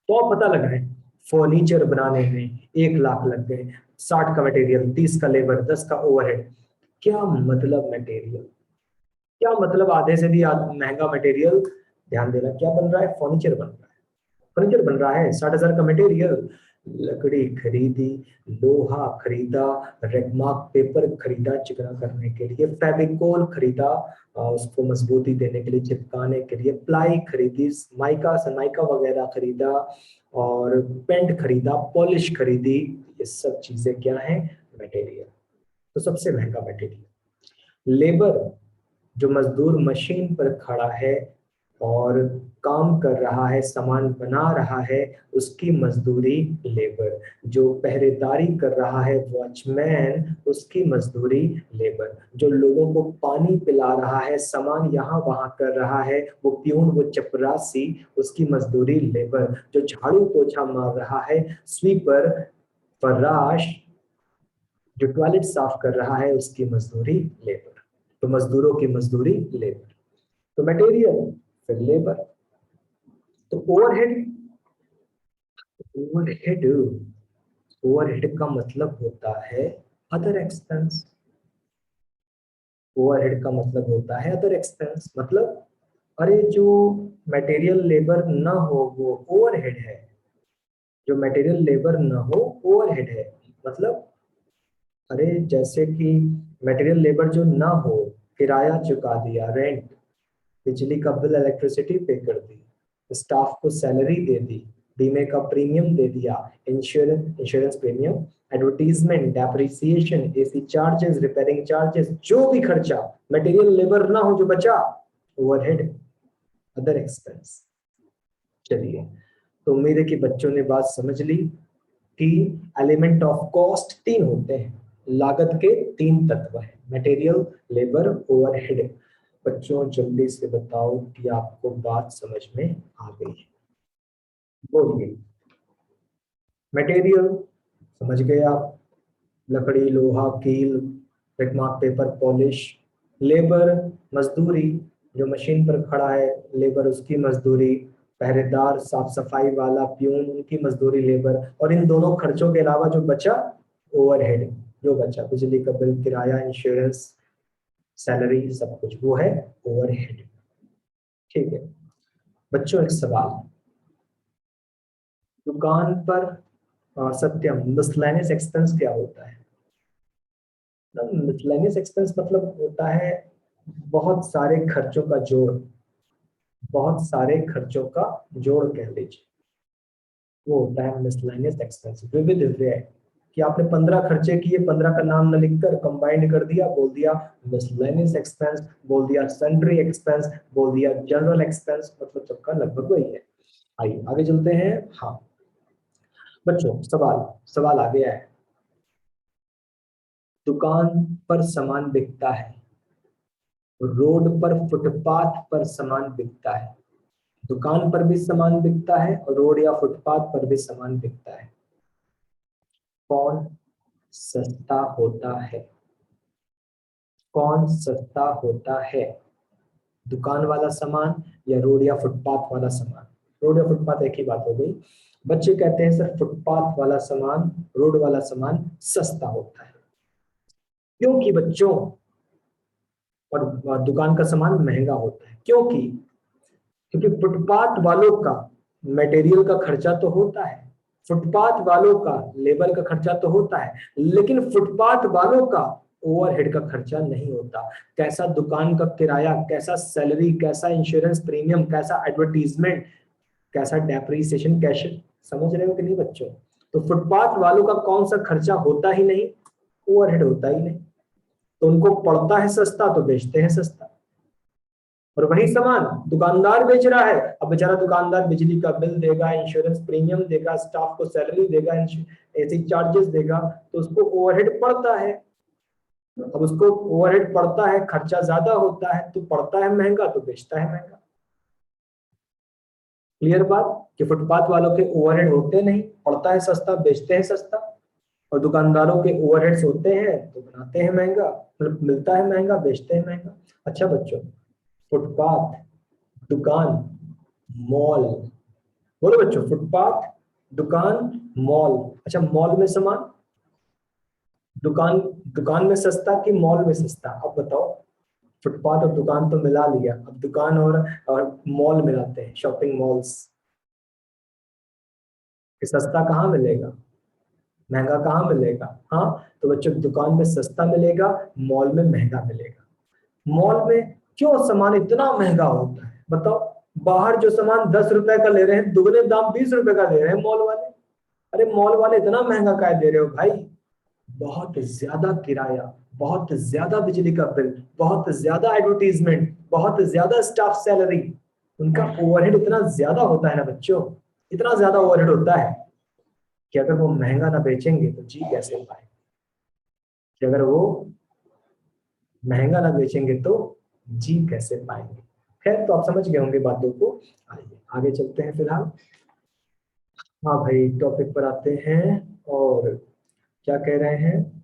तो आप पता लगाएं, फर्नीचर बनाने में 1 लाख लग गए, 60 का मटेरियल, 30 का लेबर, 10 का ओवरहेड। क्या मतलब मटेरियल? क्या मतलब आधे से भी महंगा मटेरियल? ध्यान देना, क्या बन रहा है? फर्नीचर बन रहा है। फर्नीचर बन रहा है, 60,000 का मटेरियल, लकड़ी खरीदी, लोहा खरीदा, रेगमार्क पेपर खरीदा चिकना करने के लिए, फेविकोल खरीदा उसको मजबूती देने के लिए, चिपकाने के लिए, प्लाई खरीदी, माइका सनमाइका वगैरह खरीदा, और पेंट खरीदा, पॉलिश खरीदी। ये सब चीजें क्या है? मटेरियल। तो सबसे महंगा मटेरियल। लेबर, जो मजदूर मशीन पर खड़ा है और काम कर रहा है, सामान बना रहा है, उसकी मजदूरी लेबर। जो पहरेदारी कर रहा है, वॉचमैन, उसकी मजदूरी लेबर। जो लोगों को पानी पिला रहा है, सामान यहाँ वहां कर रहा है, वो प्यून, वो चपरासी, उसकी मजदूरी लेबर। जो झाड़ू पोछा मार रहा है, स्वीपर, फर्राश, जो टॉयलेट साफ कर रहा है, उसकी मजदूरी लेबर। तो मजदूरों की मजदूरी लेबर। तो मटेरियल, फिर लेबर। तो ओवरहेड, ओवरहेड ओवरहेड का मतलब होता है अदर एक्सपेंस। ओवरहेड का मतलब होता है अदर एक्सपेंस। मतलब अरे जो मटेरियल लेबर ना हो वो ओवरहेड है, जो मटेरियल लेबर ना हो ओवरहेड है। मतलब अरे जैसे कि मटेरियल लेबर जो ना हो, किराया चुका दिया, रेंट, बिजली का बिल, इलेक्ट्रिसिटी पे कर दी, स्टाफ को सैलरी दे दी, बीमे का प्रीमियम दे दिया, insurance premium, advertisement, depreciation, AC charges, repairing charges, जो भी खर्चा मटेरियल लेबर ना हो जो बचा, ओवरहेड, अदर एक्सपेंस। चलिए, तो उम्मीद है कि बच्चों ने बात समझ ली कि एलिमेंट ऑफ कॉस्ट 3 होते हैं, लागत के 3 तत्व हैं, मटेरियल, लेबर, ओवरहेड। बच्चों जल्दी से बताओ कि आपको बात समझ में आ गई है? बोलिए। मटेरियल समझ गए आप, लकड़ी, लोहा, कील, रेगमार्क पेपर, पॉलिश। लेबर, मजदूरी, जो मशीन पर खड़ा है, लेबर, उसकी मजदूरी। पहरेदार, साफ सफाई वाला, प्यून, उनकी मजदूरी, लेबर, और इन दोनों खर्चों के अलावा जो बचा ओवरहेड, जो बचा बिजली का बिल, किराया, इंश्योरेंस, सैलरी, सब कुछ वो है ओवरहेड। ठीक है बच्चों, एक सवाल, दुकान पर सत्यम, मिसलेनियस एक्सपेंस क्या होता है? मिसलेनियस एक्सपेंस मतलब होता है बहुत सारे खर्चों का जोड़, बहुत सारे खर्चों का जोड़ कह लीजिए, वो होता है मिसलेनियस एक्सपेंस, विविध व्यय। कि आपने 15 खर्चे किए, 15 का नाम न लिखकर कंबाइंड कर दिया, बोल दिया मिसलेनियस एक्सपेंस, बोल दिया सन्ड्री एक्सपेंस, बोल दिया जनरल एक्सपेंस, मतलब सबका लगभग वही है। आइए आगे चलते हैं। हाँ बच्चों, सवाल सवाल आ गया है, दुकान पर सामान बिकता है, रोड पर फुटपाथ पर सामान बिकता है, दुकान पर भी सामान बिकता है और रोड या फुटपाथ पर भी सामान बिकता है, कौन सस्ता होता है? कौन सस्ता होता है, दुकान वाला सामान या रोड या फुटपाथ वाला सामान? रोड या फुटपाथ एक ही बात हो गई। बच्चे कहते हैं सर फुटपाथ वाला सामान, रोड वाला सामान सस्ता होता है। क्योंकि बच्चों, और दुकान का सामान महंगा होता है, क्योंकि फुटपाथ वालों का मटेरियल का खर्चा तो होता है, फुटपाथ वालों का लेबर का खर्चा तो होता है, लेकिन फुटपाथ वालों का ओवरहेड का खर्चा नहीं होता। कैसा दुकान का किराया, कैसा सैलरी, कैसा इंश्योरेंस प्रीमियम, कैसा एडवर्टीजमेंट, कैसा डेप्रिसिएशन, कैसे, समझ रहे हो कि नहीं बच्चों? तो फुटपाथ वालों का कौन सा खर्चा होता ही नहीं, ओवरहेड होता ही नहीं, तो उनको पड़ता है सस्ता तो बेचते हैं सस्ता। और वही सामान दुकानदार बेच रहा है, अब बेचारा दुकानदार बिजली का बिल देगा, इंश्योरेंस प्रीमियम देगा, स्टाफ को सैलरी देगा, ऐसे चार्जेस देगा, तो उसको ओवरहेड पड़ता है। अब उसको ओवरहेड पड़ता है, खर्चा ज्यादा होता है, तो पड़ता है महंगा तो बेचता है महंगा। क्लियर बात? कि फुटपाथ वालों के ओवरहेड होते नहीं, पड़ता है सस्ता, बेचते हैं सस्ता, और दुकानदारों के ओवरहेड्स होते हैं तो बनाते हैं महंगा, मतलब मिलता है महंगा, बेचते हैं महंगा। अच्छा बच्चों, फुटपाथ, दुकान, मॉल, बोलो बच्चों, फुटपाथ, दुकान, मॉल। अच्छा, मॉल में सामान, दुकान, दुकान में सस्ता कि मॉल में सस्ता? अब बताओ। फुटपाथ और दुकान तो मिला लिया, अब दुकान और मॉल मिलाते हैं, शॉपिंग मॉल्स। कि सस्ता कहाँ मिलेगा, महंगा कहाँ मिलेगा? हाँ, तो बच्चों दुकान में सस्ता मिलेगा, मॉल में महंगा मिलेगा। मॉल में क्यों सामान इतना महंगा होता है बताओ? बाहर जो सामान 10 रुपए का ले रहे हैं, दुगने दाम 20 रुपए का ले रहे हैं मॉल वाले। अरे मॉल वाले इतना महंगा काय दे रहे हो भाई? बहुत ज्यादा किराया, बहुत ज्यादा बिजली का बिल, बहुत ज्यादा एडवर्टीजमेंट, बहुत ज्यादा स्टाफ सैलरी, उनका ओवरहेड इतना ज्यादा होता है ना बच्चों, इतना ज्यादा ओवरहेड होता है कि अगर वो महंगा ना बेचेंगे तो जी कैसे पाएंगे? कि अगर वो महंगा ना बेचेंगे तो जी कैसे पाएंगे? खैर, तो आप समझ गए होंगे बातों को। आइए आगे चलते हैं फिलहाल। हाँ भाई, टॉपिक पर आते हैं। और क्या कह रहे हैं?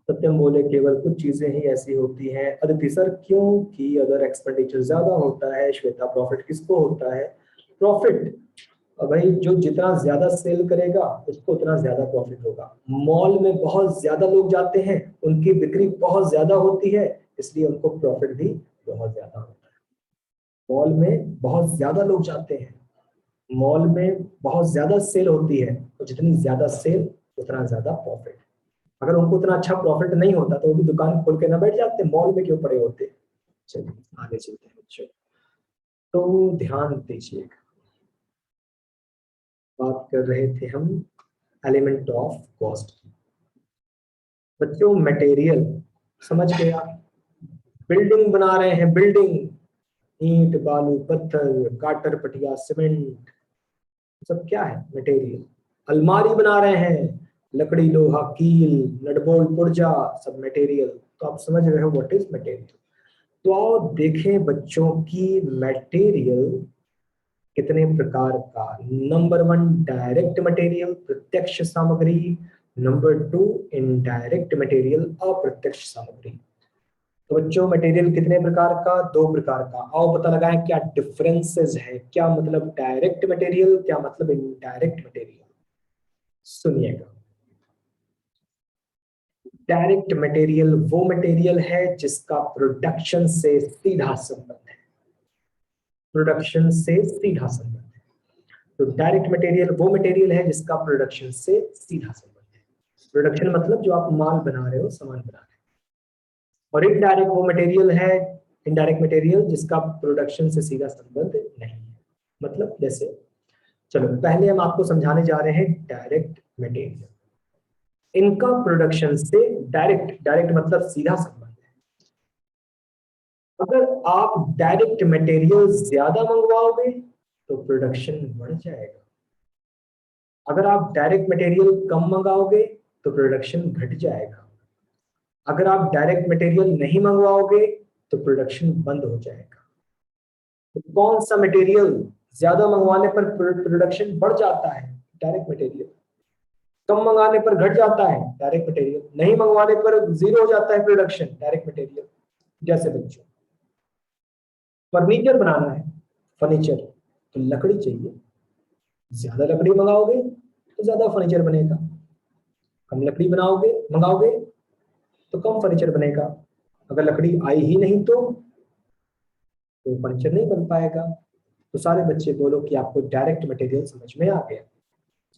सत्यम बोले केवल कुछ चीजें ही ऐसी होती हैं। अदिति सर क्योंकि अगर एक्सपेंडिचर ज्यादा होता है। श्वेता, प्रॉफिट किसको होता है? प्रॉफिट भाई जो जितना ज्यादा सेल करेगा उसको उतना ज्यादा प्रॉफिट होगा। मॉल में बहुत ज्यादा लोग जाते हैं, उनकी बिक्री बहुत ज्यादा होती है, इसलिए उनको प्रॉफिट भी बहुत ज्यादा होता है। मॉल में बहुत ज्यादा लोग जाते हैं, मॉल में बहुत ज्यादा सेल होती है, तो जितनी ज्यादा सेल उतना ज्यादा प्रॉफिट। अगर उनको उतना अच्छा प्रॉफिट नहीं होता तो वो भी दुकान खोल के ना बैठ जाते, मॉल में क्यों पड़े होते? चलिए आगे चलते हैं बच्चों। तो ध्यान दीजिएगा, बात कर रहे थे हम एलिमेंट ऑफ कॉस्ट। बच्चों मटेरियल समझ गए आप? बिल्डिंग बना रहे हैं, बिल्डिंग, ईंट, बालू, पत्थर, काटर, पटिया, सीमेंट, सब क्या है? मटेरियल। अलमारी बना रहे हैं, लकड़ी, लोहा, कील, नटबोल्ट, पुर्जा, सब मटेरियल। तो आप समझ रहे हो व्हाट इज मटेरियल। तो आओ देखें बच्चों की मटेरियल कितने प्रकार का। नंबर 1 डायरेक्ट मटेरियल, प्रत्यक्ष सामग्री। नंबर 2 इनडायरेक्ट मटेरियल, अप्रत्यक्ष सामग्री। तो बच्चों मटेरियल कितने प्रकार का? 2 प्रकार का। आओ पता लगाएं क्या डिफरेंसेस है, क्या मतलब डायरेक्ट मटेरियल, क्या मतलब इनडायरेक्ट मटेरियल। सुनिएगा, डायरेक्ट मटेरियल वो मटेरियल है जिसका प्रोडक्शन से सीधा संबंध है, प्रोडक्शन से सीधा संबंध है। तो डायरेक्ट मटेरियल वो मटेरियल है जिसका प्रोडक्शन से सीधा संबंध है। प्रोडक्शन मतलब जो आप माल बना रहे हो, सामान बना रहे हो। और इनडायरेक्ट वो मटेरियल है, इनडायरेक्ट मटेरियल जिसका प्रोडक्शन से सीधा संबंध नहीं है। मतलब जैसे, चलो पहले हम आपको समझाने जा रहे हैं डायरेक्ट मटेरियल। इनका प्रोडक्शन से डायरेक्ट, डायरेक्ट मतलब सीधा संबंध है। अगर आप डायरेक्ट मटेरियल ज्यादा मंगवाओगे तो प्रोडक्शन बढ़ जाएगा। अगर आप डायरेक्ट मटेरियल कम मंगाओगे तो प्रोडक्शन घट जाएगा। अगर आप डायरेक्ट मटेरियल नहीं मंगवाओगे तो प्रोडक्शन बंद हो जाएगा। तो कौन सा मटेरियल ज्यादा मंगवाने पर प्रोडक्शन बढ़ जाता है? Direct material. कम मंगाने पर घट जाता है? Direct material. नहीं मंगवाने पर जीरो हो जाता है प्रोडक्शन? Direct material. जैसे बच्चों फर्नीचर बनाना है, फर्नीचर तो लकड़ी चाहिए, ज्यादा लकड़ी मंगाओगे तो ज्यादा फर्नीचर बनेगा, कम लकड़ी बनाओगे मंगाओगे तो कम फर्नीचर बनेगा। अगर लकड़ी आई ही नहीं तो फर्नीचर नहीं बन पाएगा। तो सारे बच्चे बोलो कि आपको डायरेक्ट मटेरियल समझ में आ गया।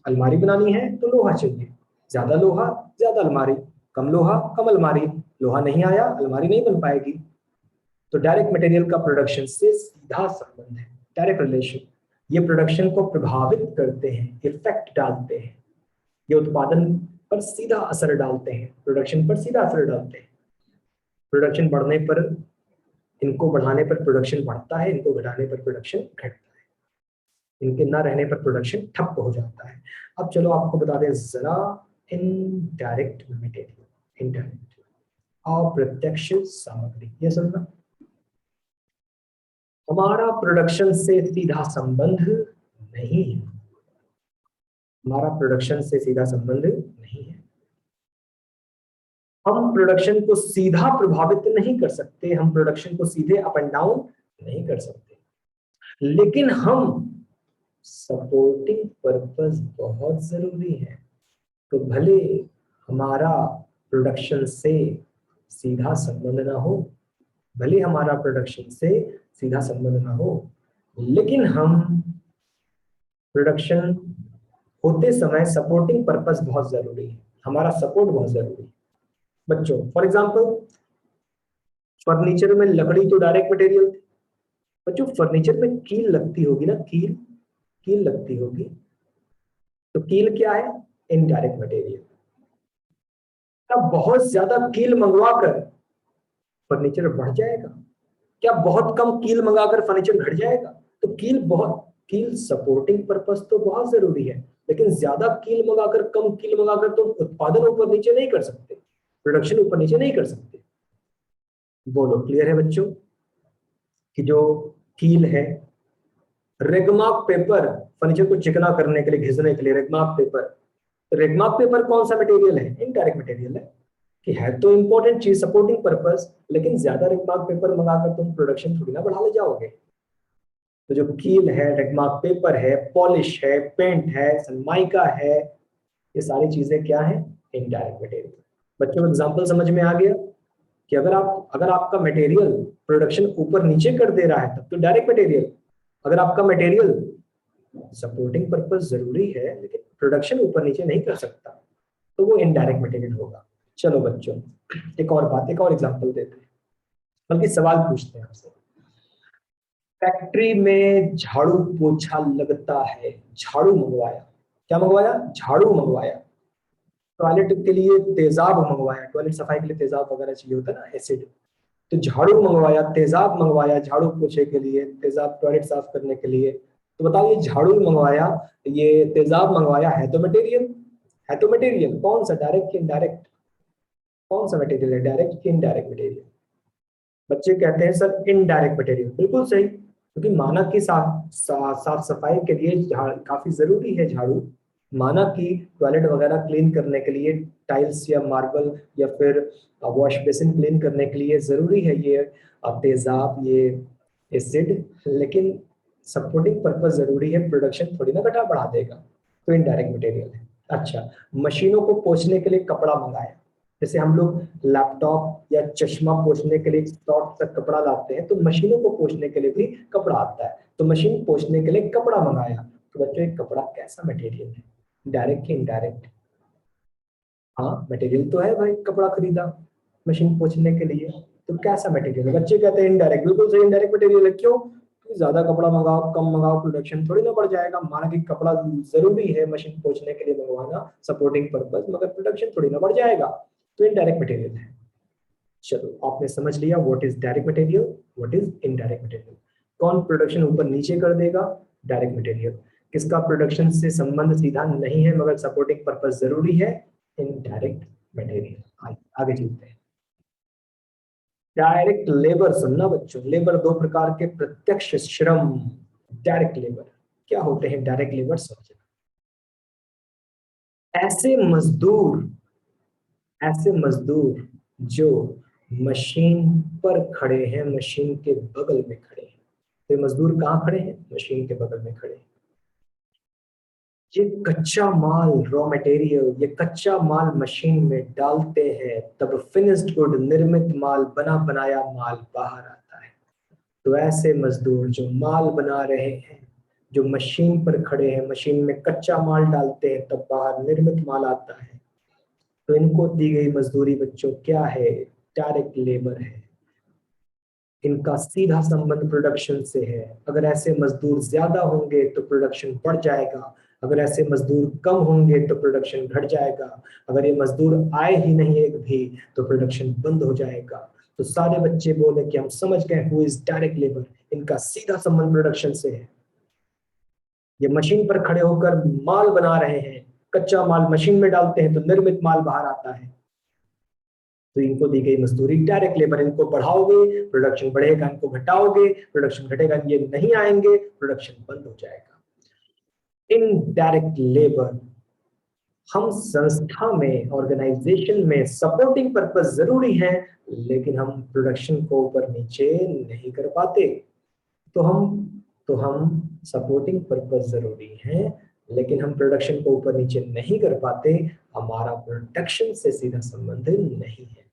अलमारी बनानी है तो लोहा चाहिए, ज्यादा लोहा ज्यादा अलमारी, कम लोहा कम अलमारी। लोहा नहीं आया, अलमारी नहीं बन पाएगी। तो डायरेक्ट मटेरियल का प्रोडक्शन से सीधा संबंध है, डायरेक्ट रिलेशन। ये प्रोडक्शन को प्रभावित करते हैं, इफेक्ट डालते हैं। ये उत्पादन पर सीधा असर डालते हैं, प्रोडक्शन पर सीधा असर डालते हैं। प्रोडक्शन बढ़ने पर, इनको बढ़ाने पर प्रोडक्शन बढ़ता है, इनको घटाने पर प्रोडक्शन घटता है, इनके ना रहने पर प्रोडक्शन ठप हो जाता है। अब चलो आपको बता दें जरा इनडायरेक्ट मटेरियल, इनडायरेक्ट अप्रत्यक्ष सामग्री। ये सुनना, हमारा प्रोडक्शन से सीधा संबंध नहीं है, हमारा प्रोडक्शन से सीधा संबंध नहीं है। हम प्रोडक्शन को सीधा प्रभावित नहीं कर सकते, हम प्रोडक्शन को सीधे अप एंड डाउन नहीं कर सकते, लेकिन हम सपोर्टिंग पर्पस बहुत जरूरी है। तो भले हमारा प्रोडक्शन से सीधा संबंध ना हो, भले हमारा प्रोडक्शन से सीधा संबंध ना हो, लेकिन हम प्रोडक्शन होते समय सपोर्टिंग पर्पस बहुत जरूरी है, हमारा सपोर्ट बहुत जरूरी है। बच्चों फॉर एग्जांपल फर्नीचर में लकड़ी तो डायरेक्ट मटेरियल थी। बच्चों फर्नीचर में कील लगती होगी ना, कील, कील लगती होगी। तो कील क्या है? Indirect material. क्या बहुत ज्यादा कील मंगवाकर फर्नीचर बढ़ जाएगा? क्या बहुत कम कील मंगाकर फर्नीचर घट जाएगा? तो कील बहुत, कील सपोर्टिंग पर्पस तो बहुत जरूरी है, लेकिन ज्यादा कील मंगाकर कम कील मंगाकर तो उत्पादन ऊपर नीचे नहीं कर सकते, प्रोडक्शन ऊपर नीचे नहीं कर सकते। बोलो क्लियर है बच्चों कि जो कील है, रेगमार्क पेपर फर्नीचर को चिकना करने के लिए, घिसने के लिए रेगमार्क पेपर। तो रेगमार्क पेपर कौन सा मटेरियल है? इनडायरेक्ट मटेरियल है। कि है तो इंपॉर्टेंट चीज सपोर्टिंग पर्पस, लेकिन ज्यादा रेगमार्क पेपर मंगाकर तुम प्रोडक्शन थोड़ी ना बढ़ा ले जाओगे। तो जो कील है, रेगमार्क पेपर है, पॉलिश है, पेंट है, सनमाइका है, ये सारी चीजें क्या है? Indirect material. बच्चों को एग्जांपल समझ में आ गया कि अगर आपका मटेरियल प्रोडक्शन ऊपर नीचे कर दे रहा है तब तो डायरेक्ट मटेरियल। अगर आपका मटेरियल सपोर्टिंग पर्पस जरूरी है लेकिन प्रोडक्शन ऊपर नीचे नहीं कर सकता तो वो इनडायरेक्ट मटेरियल होगा। चलो बच्चों एक और बात, एक और एग्जांपल देते हैं, बल्कि सवाल पूछते हैं आपसे। फैक्ट्री में झाड़ू पोछा लगता है, झाड़ू मंगवाया, क्या मंगवाया? झाड़ू मंगवाया। टॉयलेट के लिए तेजाब मंगवाया, टॉयलेट सफाई के लिए तेजाब वगैरह चाहिए होता है ना, एसिड। तो झाड़ू मंगवाया, तेजाब मंगवाया झाड़ू पोछे के लिए, तेजाब टॉयलेट साफ करने के लिए। तो बताओ ये झाड़ू मंगवाया, ये तेजाब मंगवाया, है तो मटेरियल, है तो मटेरियल। कौन सा? डायरेक्ट कि इनडायरेक्ट? कौन सा मटेरियल है, डायरेक्ट कि इनडायरेक्ट मटेरियल? बच्चे कहते हैं सर इनडायरेक्ट मटेरियल। बिल्कुल सही, क्योंकि मानक की साफ सफाई के लिए काफी जरूरी है झाड़ू, माना कि टॉयलेट वगैरह क्लीन करने के लिए टाइल्स या मार्बल या फिर वॉश बेसिन क्लीन करने के लिए जरूरी है ये तेजाब, ये एसिड, लेकिन सपोर्टिंग पर्पस जरूरी है, प्रोडक्शन थोड़ी ना घटा बढ़ा देगा, तो इनडायरेक्ट मटेरियल है। अच्छा, मशीनों को पोंछने के लिए कपड़ा मंगाया, जैसे हम लोग लैपटॉप या चश्मा पोंछने के लिए शॉर्ट तक कपड़ा लाते हैं, तो मशीनों को पोंछने के लिए भी कपड़ा आता है, तो मशीन पोंछने के लिए कपड़ा मंगाया। तो बच्चों ये कपड़ा कैसा मटेरियल है, डायरेक्ट की इनडायरेक्ट? हाँ मटेरियल तो है भाई, कपड़ा खरीदा मशीन पोंछने के लिए, तो कैसा मटेरियल है? बच्चे कहते हैं इनडायरेक्ट, बिल्कुल सही, इनडायरेक्ट मटेरियल है। क्यों? क्योंकि ज्यादा कपड़ा मंगाओ कम मंगाओ प्रोडक्शन थोड़ी ना बढ़ जाएगा। माना कि कपड़ा जरूरी है मशीन पोंछने के लिए मंगवाना, सपोर्टिंग पर्पज, मगर प्रोडक्शन थोड़ी ना बढ़ जाएगा, तो इनडायरेक्ट मटेरियल है। चलो आपने समझ लिया what is direct material, what is indirect material. कौन प्रोडक्शन ऊपर नीचे कर देगा? Direct material. किसका प्रोडक्शन से संबंध सीधा नहीं है मगर सपोर्टिंग पर्पस जरूरी है? Indirect material. आगे चलते हैं। डायरेक्ट लेबर सुनना बच्चों, लेबर दो प्रकार के, प्रत्यक्ष श्रम, डायरेक्ट लेबर। क्या होते हैं डायरेक्ट लेबर? समझना। ऐसे मजदूर, ऐसे मजदूर जो मशीन पर खड़े हैं, मशीन के बगल में खड़े हैं। तो ये मजदूर कहाँ खड़े हैं? मशीन के बगल में खड़े हैं। ये कच्चा माल, रॉ मटेरियल, ये कच्चा माल मशीन में डालते हैं, तब फिनिश्ड गुड, निर्मित माल, बना बनाया माल बाहर आता है। तो ऐसे मजदूर जो माल बना रहे हैं, जो मशीन पर खड़े हैं, मशीन में कच्चा माल डालते हैं, तब बाहर निर्मित माल आता है, तो इनको दी गई मजदूरी बच्चों क्या है? डायरेक्ट लेबर है। इनका सीधा संबंध प्रोडक्शन से है। अगर ऐसे मजदूर ज्यादा होंगे तो प्रोडक्शन बढ़ जाएगा, अगर ऐसे मजदूर कम होंगे तो प्रोडक्शन घट जाएगा, अगर ये मजदूर आए ही नहीं एक भी तो प्रोडक्शन बंद हो जाएगा। तो सारे बच्चे बोले कि हम समझ गए हु इज डायरेक्ट लेबर, इनका सीधा संबंध प्रोडक्शन से है। ये मशीन पर खड़े होकर माल बना रहे हैं, कच्चा माल मशीन में डालते हैं तो निर्मित माल बाहर आता है, तो इनको दी गई मजदूरी डायरेक्ट लेबर। इनको बढ़ाओगे प्रोडक्शन बढ़ेगा, इनको घटाओगे प्रोडक्शन घटेगा, ये नहीं आएंगे प्रोडक्शन बंद हो जाएगा। इनडायरेक्ट लेबर, हम संस्था में, ऑर्गेनाइजेशन में सपोर्टिंग पर्पस जरूरी है, लेकिन हम प्रोडक्शन को ऊपर नीचे नहीं कर पाते। तो हम सपोर्टिंग पर्पस जरूरी है, लेकिन हम प्रोडक्शन को ऊपर नीचे नहीं कर पाते, हमारा प्रोडक्शन से सीधा संबंध नहीं है।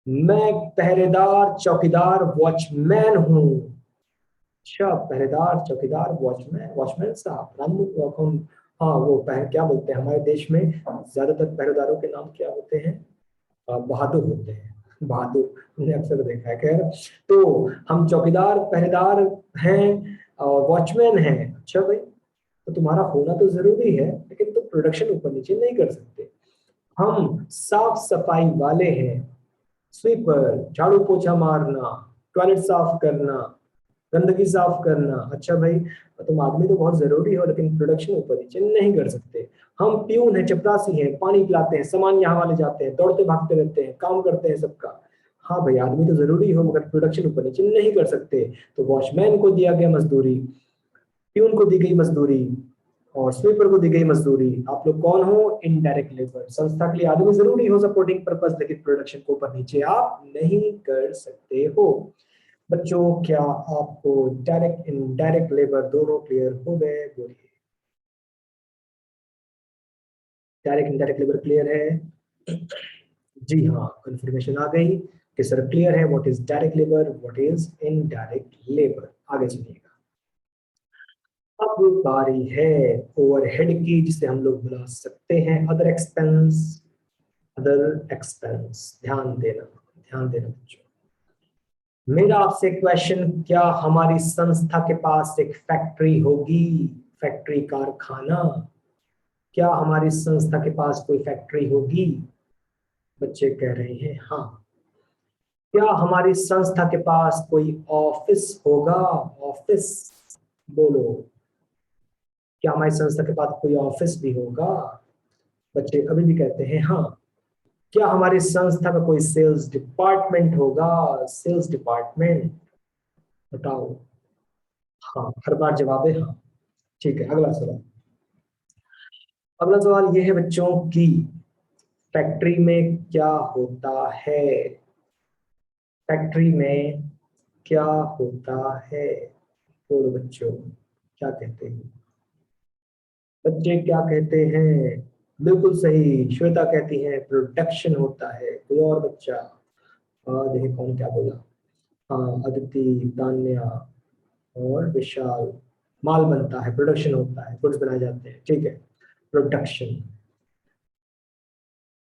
मैं पहरेदार, चौकीदार, वॉचमैन हूं। अच्छा, पहरेदार, चौकीदार, वॉचमैन, वॉचमैन साहब नाम कौन? हाँ वो क्या बोलते हैं हमारे देश में ज्यादातर पहरेदारों के नाम क्या होते हैं? बहादुर होते हैं, बहादुर, हमने अक्सर देखा है। खैर, तो हम चौकीदार, पहरेदार हैं और वॉचमैन हैं। अच्छा भाई, तो तुम्हारा होना तो जरूरी है, लेकिन तुम प्रोडक्शन ऊपर नीचे नहीं कर सकते। हम साफ सफाई वाले हैं, स्वीपर, झाड़ू पोछा मारना, टॉयलेट साफ करना, गंदगी साफ करना। अच्छा भाई, तुम आदमी तो बहुत जरूरी हो, लेकिन प्रोडक्शन ऊपर नीचे नहीं कर सकते। हम प्यून है, चपरासी हैं, पानी पिलाते हैं, सामान यहाँ वाले जाते हैं, दौड़ते भागते रहते हैं, काम करते हैं सबका। हाँ भाई, आदमी तो जरूरी हो मगर प्रोडक्शन ऊपर नीचे नहीं कर सकते। तो वॉचमैन को दिया गया मजदूरी, प्यून को दी गई मजदूरी और स्वीपर को दी गई मजदूरी। आप लोग कौन हो? Indirect labour. संस्था के लिए आदमी जरूरी हो सपोर्टिंग पर्पस, लेकिन प्रोडक्शन को ऊपर नीचे आप नहीं कर सकते हो। बच्चों क्या आपको डायरेक्ट इनडायरेक्ट लेबर दोनों क्लियर हो गए? बोलिए, डायरेक्ट इनडायरेक्ट लेबर क्लियर है? जी हाँ, कंफर्मेशन आ गई कि सर क्लियर है what is direct labour, what is indirect labour. आगे चलिएगा। अब बारी है ओवरहेड की, जिसे हम लोग बुला सकते हैं अदर एक्सपेंस। अदर एक्सपेंस, ध्यान देना, ध्यान देना बच्चों। मेरा आपसे क्वेश्चन, क्या हमारी संस्था के पास एक फैक्ट्री होगी? फैक्ट्री, कारखाना। क्या हमारी संस्था के पास कोई फैक्ट्री होगी? बच्चे कह रहे हैं हाँ। क्या हमारी संस्था के पास कोई ऑफिस होगा? ऑफिस, बोलो, क्या हमारी संस्था के पास कोई ऑफिस भी होगा? बच्चे अभी भी कहते हैं हाँ। क्या हमारी संस्था का कोई सेल्स डिपार्टमेंट होगा? सेल्स डिपार्टमेंट, बताओ। हाँ, हर बार जवाब है हाँ। ठीक है, अगला सवाल। अगला सवाल ये है बच्चों की फैक्ट्री में क्या होता है, फैक्ट्री में क्या होता है, बोलो बच्चों क्या कहते हैं, बच्चे क्या कहते हैं। बिल्कुल सही, श्वेता कहती है प्रोडक्शन होता है। कोई और बच्चा, देखिए कौन क्या बोला। हाँ अदिति, तान्या और विशाल, माल बनता है, प्रोडक्शन होता है, गुड्स बनाए जाते हैं, ठीक है। प्रोडक्शन,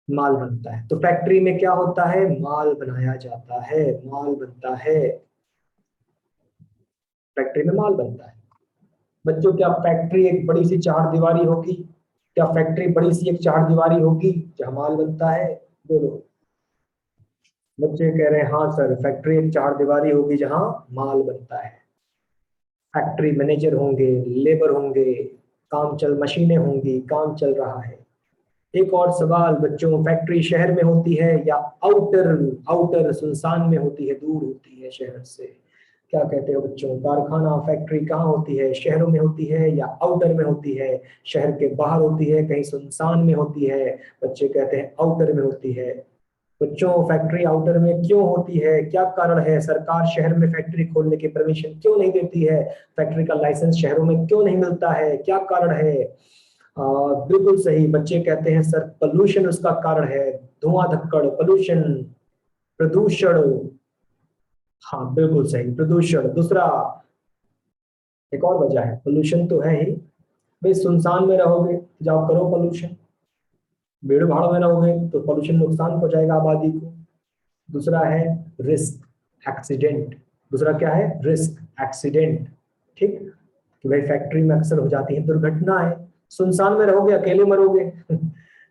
माल बनता है, तो फैक्ट्री में क्या होता है, माल बनाया जाता है, माल बनता है, फैक्ट्री में माल बनता है। बच्चों क्या फैक्ट्री एक बड़ी सी चार दीवारी होगी, क्या फैक्ट्री बड़ी सी एक चार दीवारी होगी जहां माल बनता है, बोलो। बच्चे कह रहे हैं हाँ सर, फैक्ट्री एक चार दीवारी होगी जहां माल बनता है, फैक्ट्री मैनेजर होंगे, लेबर होंगे, काम चल, मशीनें होंगी, काम चल रहा है। एक और सवाल बच्चों, फैक्ट्री शहर में होती है या आउटर, आउटर सुनसान में होती है, दूर होती है शहर से, क्या कहते हो बच्चों। कारखाना फैक्ट्री कहाँ होती है, शहरों में होती है या आउटर में होती है, शहर के बाहर होती है, कहीं सुनसान में होती है। बच्चे कहते हैं आउटर में होती है। बच्चों फैक्ट्री आउटर में क्यों होती है, क्या कारण है, सरकार शहर में फैक्ट्री खोलने की परमिशन क्यों नहीं देती है, फैक्ट्री का लाइसेंस शहरों में क्यों नहीं मिलता है, क्या कारण है। बिल्कुल सही, बच्चे कहते हैं सर पोल्यूशन उसका कारण है, धुआं धक्कड़, पोल्यूशन, प्रदूषण। हाँ बिल्कुल सही, प्रदूषण। दूसरा, एक और वजह है, पोल्यूशन तो है ही, भाई सुनसान में रहोगे तो जाओ करो पोल्यूशन, भीड़ भाड़ में रहोगे तो पोल्यूशन नुकसान पहुंचाएगा आबादी को। दूसरा है रिस्क, एक्सीडेंट। दूसरा क्या है, रिस्क, एक्सीडेंट, ठीक, कि भाई फैक्ट्री में अक्सर हो जाती है दुर्घटनाएं। सुनसान में रहोगे अकेले मरोगे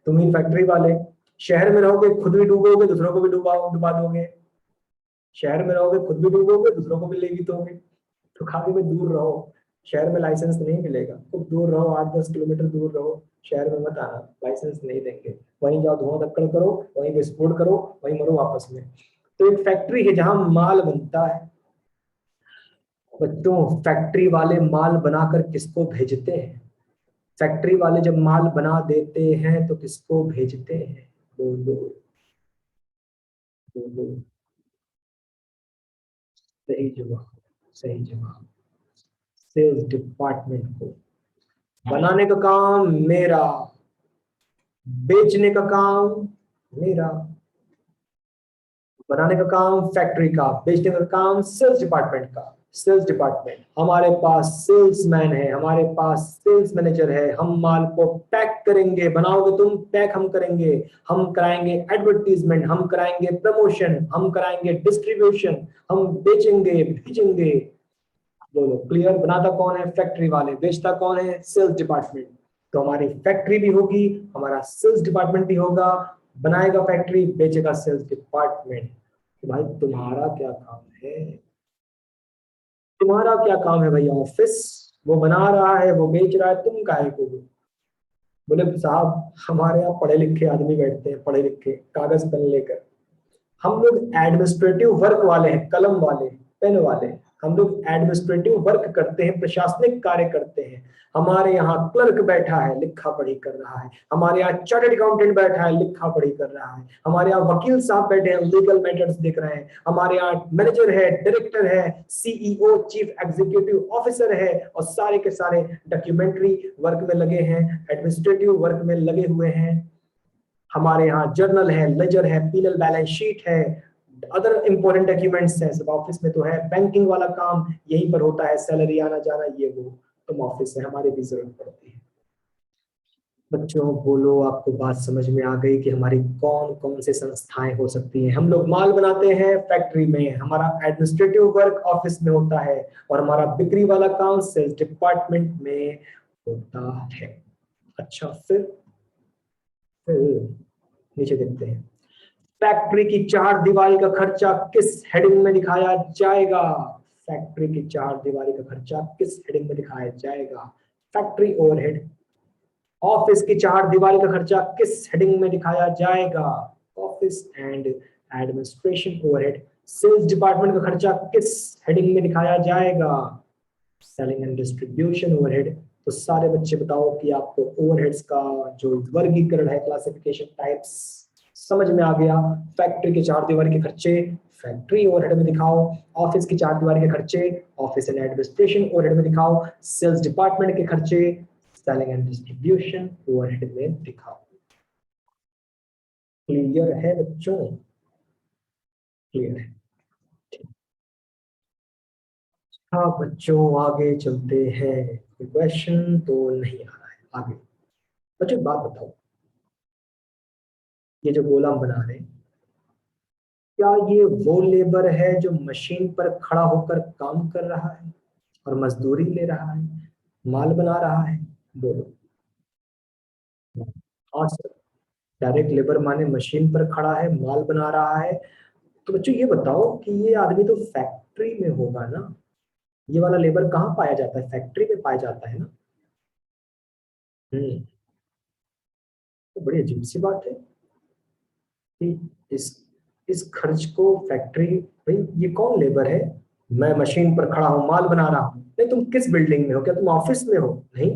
तुम ही फैक्ट्री वाले। शहर में रहोगे खुद भी डूबोगे, दूसरों को भी डुबा दोगे। शहर में रहोगे खुद भी डूबोगे, दूसरों को भी ले भी दोगे। तो काफी में दूर रहो, शहर में लाइसेंस नहीं मिलेगा, खूब दूर रहो, 8-10 किलोमीटर दूर रहो, शहर में मत आना, लाइसेंस नहीं देंगे। वहीं जाओ धुआं धक्कड़ करो, वहीं विस्फोट करो, वहीं मरो आपस में। तो एक फैक्ट्री है जहां माल बनता है। बच्चों फैक्ट्री वाले माल बनाकर किसको भेजते हैं, फैक्ट्री वाले जब माल बना देते हैं तो किसको भेजते हैं, बोलो बोलो। सही जवाब, सही जवाब, सेल्स डिपार्टमेंट को। बनाने का काम मेरा, बेचने का काम मेरा। बनाने का काम फैक्ट्री का, बेचने का काम सेल्स डिपार्टमेंट का। सेल्स डिपार्टमेंट, हमारे पास सेल्समैन है, हमारे पास सेल्स मैनेजर है, हम माल को पैक करेंगे, बनाओगे तुम, पैक हम करेंगे, हम कराएंगे एडवर्टीजमेंट, हम कराएंगे प्रमोशन, हम कराएंगे डिस्ट्रीब्यूशन, हम बेचेंगे भेजेंगे। बोलो क्लियर, बनाता कौन है, फैक्ट्री वाले, बेचता कौन है, सेल्स डिपार्टमेंट। तो हमारी फैक्ट्री भी होगी, हमारा सेल्स डिपार्टमेंट भी होगा, बनाएगा फैक्ट्री, बेचेगा सेल्स डिपार्टमेंट। तो भाई तुम्हारा क्या काम है, तुम्हारा क्या काम है भैया, ऑफिस, वो बना रहा है, वो बेच रहा है, तुम काहे को। बोले साहब हमारे यहाँ पढ़े लिखे आदमी बैठते हैं, पढ़े लिखे, कागज पेन लेकर। हम लोग एडमिनिस्ट्रेटिव वर्क वाले हैं, कलम वाले, पेन वाले। हम लोग एडमिनिस्ट्रेटिव वर्क करते हैं, प्रशासनिक कार्य करते हैं। हमारे यहाँ क्लर्क बैठा है, लिखा पढ़ी कर रहा है। हमारे यहाँ चार्टर्ड अकाउंटेंट बैठा है, लिखा पढ़ी कर रहा है। हमारे यहाँ वकील साहब बैठे हैं, लीगल मैटर्स देख रहे हैं। हमारे यहाँ मैनेजर है, डायरेक्टर है, सीईओ, चीफ एग्जीक्यूटिव ऑफिसर है, और सारे के सारे डॉक्यूमेंट्री वर्क में लगे हैं, एडमिनिस्ट्रेटिव वर्क में लगे हुए हैं। हमारे यहाँ जर्नल है, लेजर है, पीनल बैलेंस शीट है, अदर इंपॉर्टेंट डॉक्यूमेंट्स हैं, सब ऑफिस में तो है। बैंकिंग वाला काम यहीं पर होता है, सैलरी आना जाना ये वो, तुम ऑफिस है, हमारी भी जरूरत पड़ती है। बच्चों बोलो आपको बात समझ में आ गई कि हमारी कौन कौन से संस्थाएं हो सकती हैं। हम लोग माल बनाते हैं फैक्ट्री में, हमारा एडमिनिस्ट्रेटिव वर्क ऑफिस में होता है, और हमारा बिक्री वाला काम सेल्स डिपार्टमेंट में होता है। अच्छा फिर नीचे देखते हैं, फैक्ट्री की चार दीवारी का खर्चा किस हेडिंग में दिखाया जाएगा, फैक्ट्री की चार दीवारी का खर्चा किस हेडिंग में दिखाया जाएगा, फैक्ट्री ओवरहेड। ऑफिस की चार दीवारी का खर्चा किस हेडिंग में दिखाया जाएगा, office and administration overhead. Sales department का खर्चा किस हेडिंग में दिखाया जाएगा, सेलिंग एंड डिस्ट्रीब्यूशन ओवरहेड। तो सारे बच्चे बताओ कि आपको ओवरहेड्स का जो वर्गीकरण है, क्लासिफिकेशन टाइप्स समझ में आ गया। फैक्ट्री के चार दीवारी के खर्चे फैक्ट्री ओवरहेड में दिखाओ, ऑफिस की चार दीवारी के खर्चे ऑफिस एंड एडमिनिस्ट्रेशन ओवरहेड में दिखाओ, सेल्स डिपार्टमेंट के खर्चे सेलिंग एंड डिस्ट्रीब्यूशन ओवरहेड में दिखाओ। क्लियर है बच्चों? क्लियर है? हाँ बच्चों आगे चलते हैं। क्वेश्चन तो नहीं आ रहा है आगे। बच्चों एक बात बताओ, ये जो गोला हम बना रहे हैं, क्या ये वो लेबर है जो मशीन पर खड़ा होकर काम कर रहा है और मजदूरी ले रहा है, माल बना रहा है? बोलो। हाँ सर, डायरेक्ट लेबर माने मशीन पर खड़ा है, माल बना रहा है। तो बच्चों ये बताओ कि ये आदमी तो फैक्ट्री में होगा ना, ये वाला लेबर कहाँ पाया जाता है? फैक्ट्री में पाया जाता है ना। तो बड़ी अजीब सी बात है कि इस खर्च को फैक्ट्री, भाई ये कौन लेबर है? मैं मशीन पर खड़ा हूँ, माल बना रहा हूँ। नहीं, तुम किस बिल्डिंग में हो? क्या तुम ऑफिस में हो? नहीं।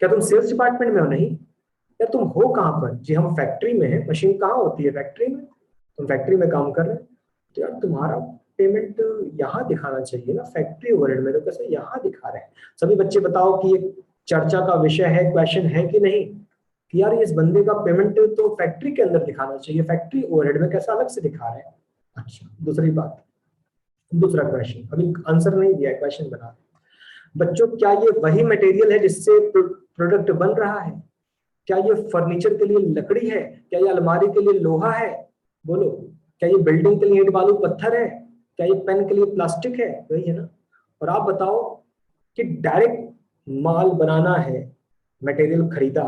क्या तुम सेल्स डिपार्टमेंट में हो? नहीं। क्या तुम हो कहाँ पर? जी हम फैक्ट्री में है। मशीन कहाँ होती है? फैक्ट्री में। तुम फैक्ट्री में काम कर रहे हो, तो यार तुम्हारा पेमेंट यहाँ दिखाना चाहिए ना, फैक्ट्री ओवरहेड में। तो कैसे यहाँ दिखा रहे हैं? सभी बच्चे बताओ कि ये चर्चा का विषय है, क्वेश्चन है कि नहीं, कि यार इस बंदे का पेमेंट तो फैक्ट्री के अंदर दिखाना चाहिए, फैक्ट्री ओवरहेड में कैसा अलग से दिखा रहे हैं? अच्छा दूसरी बात, दूसरा क्वेश्चन, अभी आंसर नहीं दिया, क्वेश्चन बना। बच्चों क्या ये वही मटेरियल है जिससे प्रोडक्ट बन रहा है? क्या ये फर्नीचर के लिए लकड़ी है? क्या ये अलमारी के लिए लोहा है? बोलो। क्या ये बिल्डिंग के लिए ईंट बालू पत्थर है? क्या ये पेन के लिए प्लास्टिक है? वही है ना। और आप बताओ कि डायरेक्ट माल बनाना है, मटेरियल खरीदा,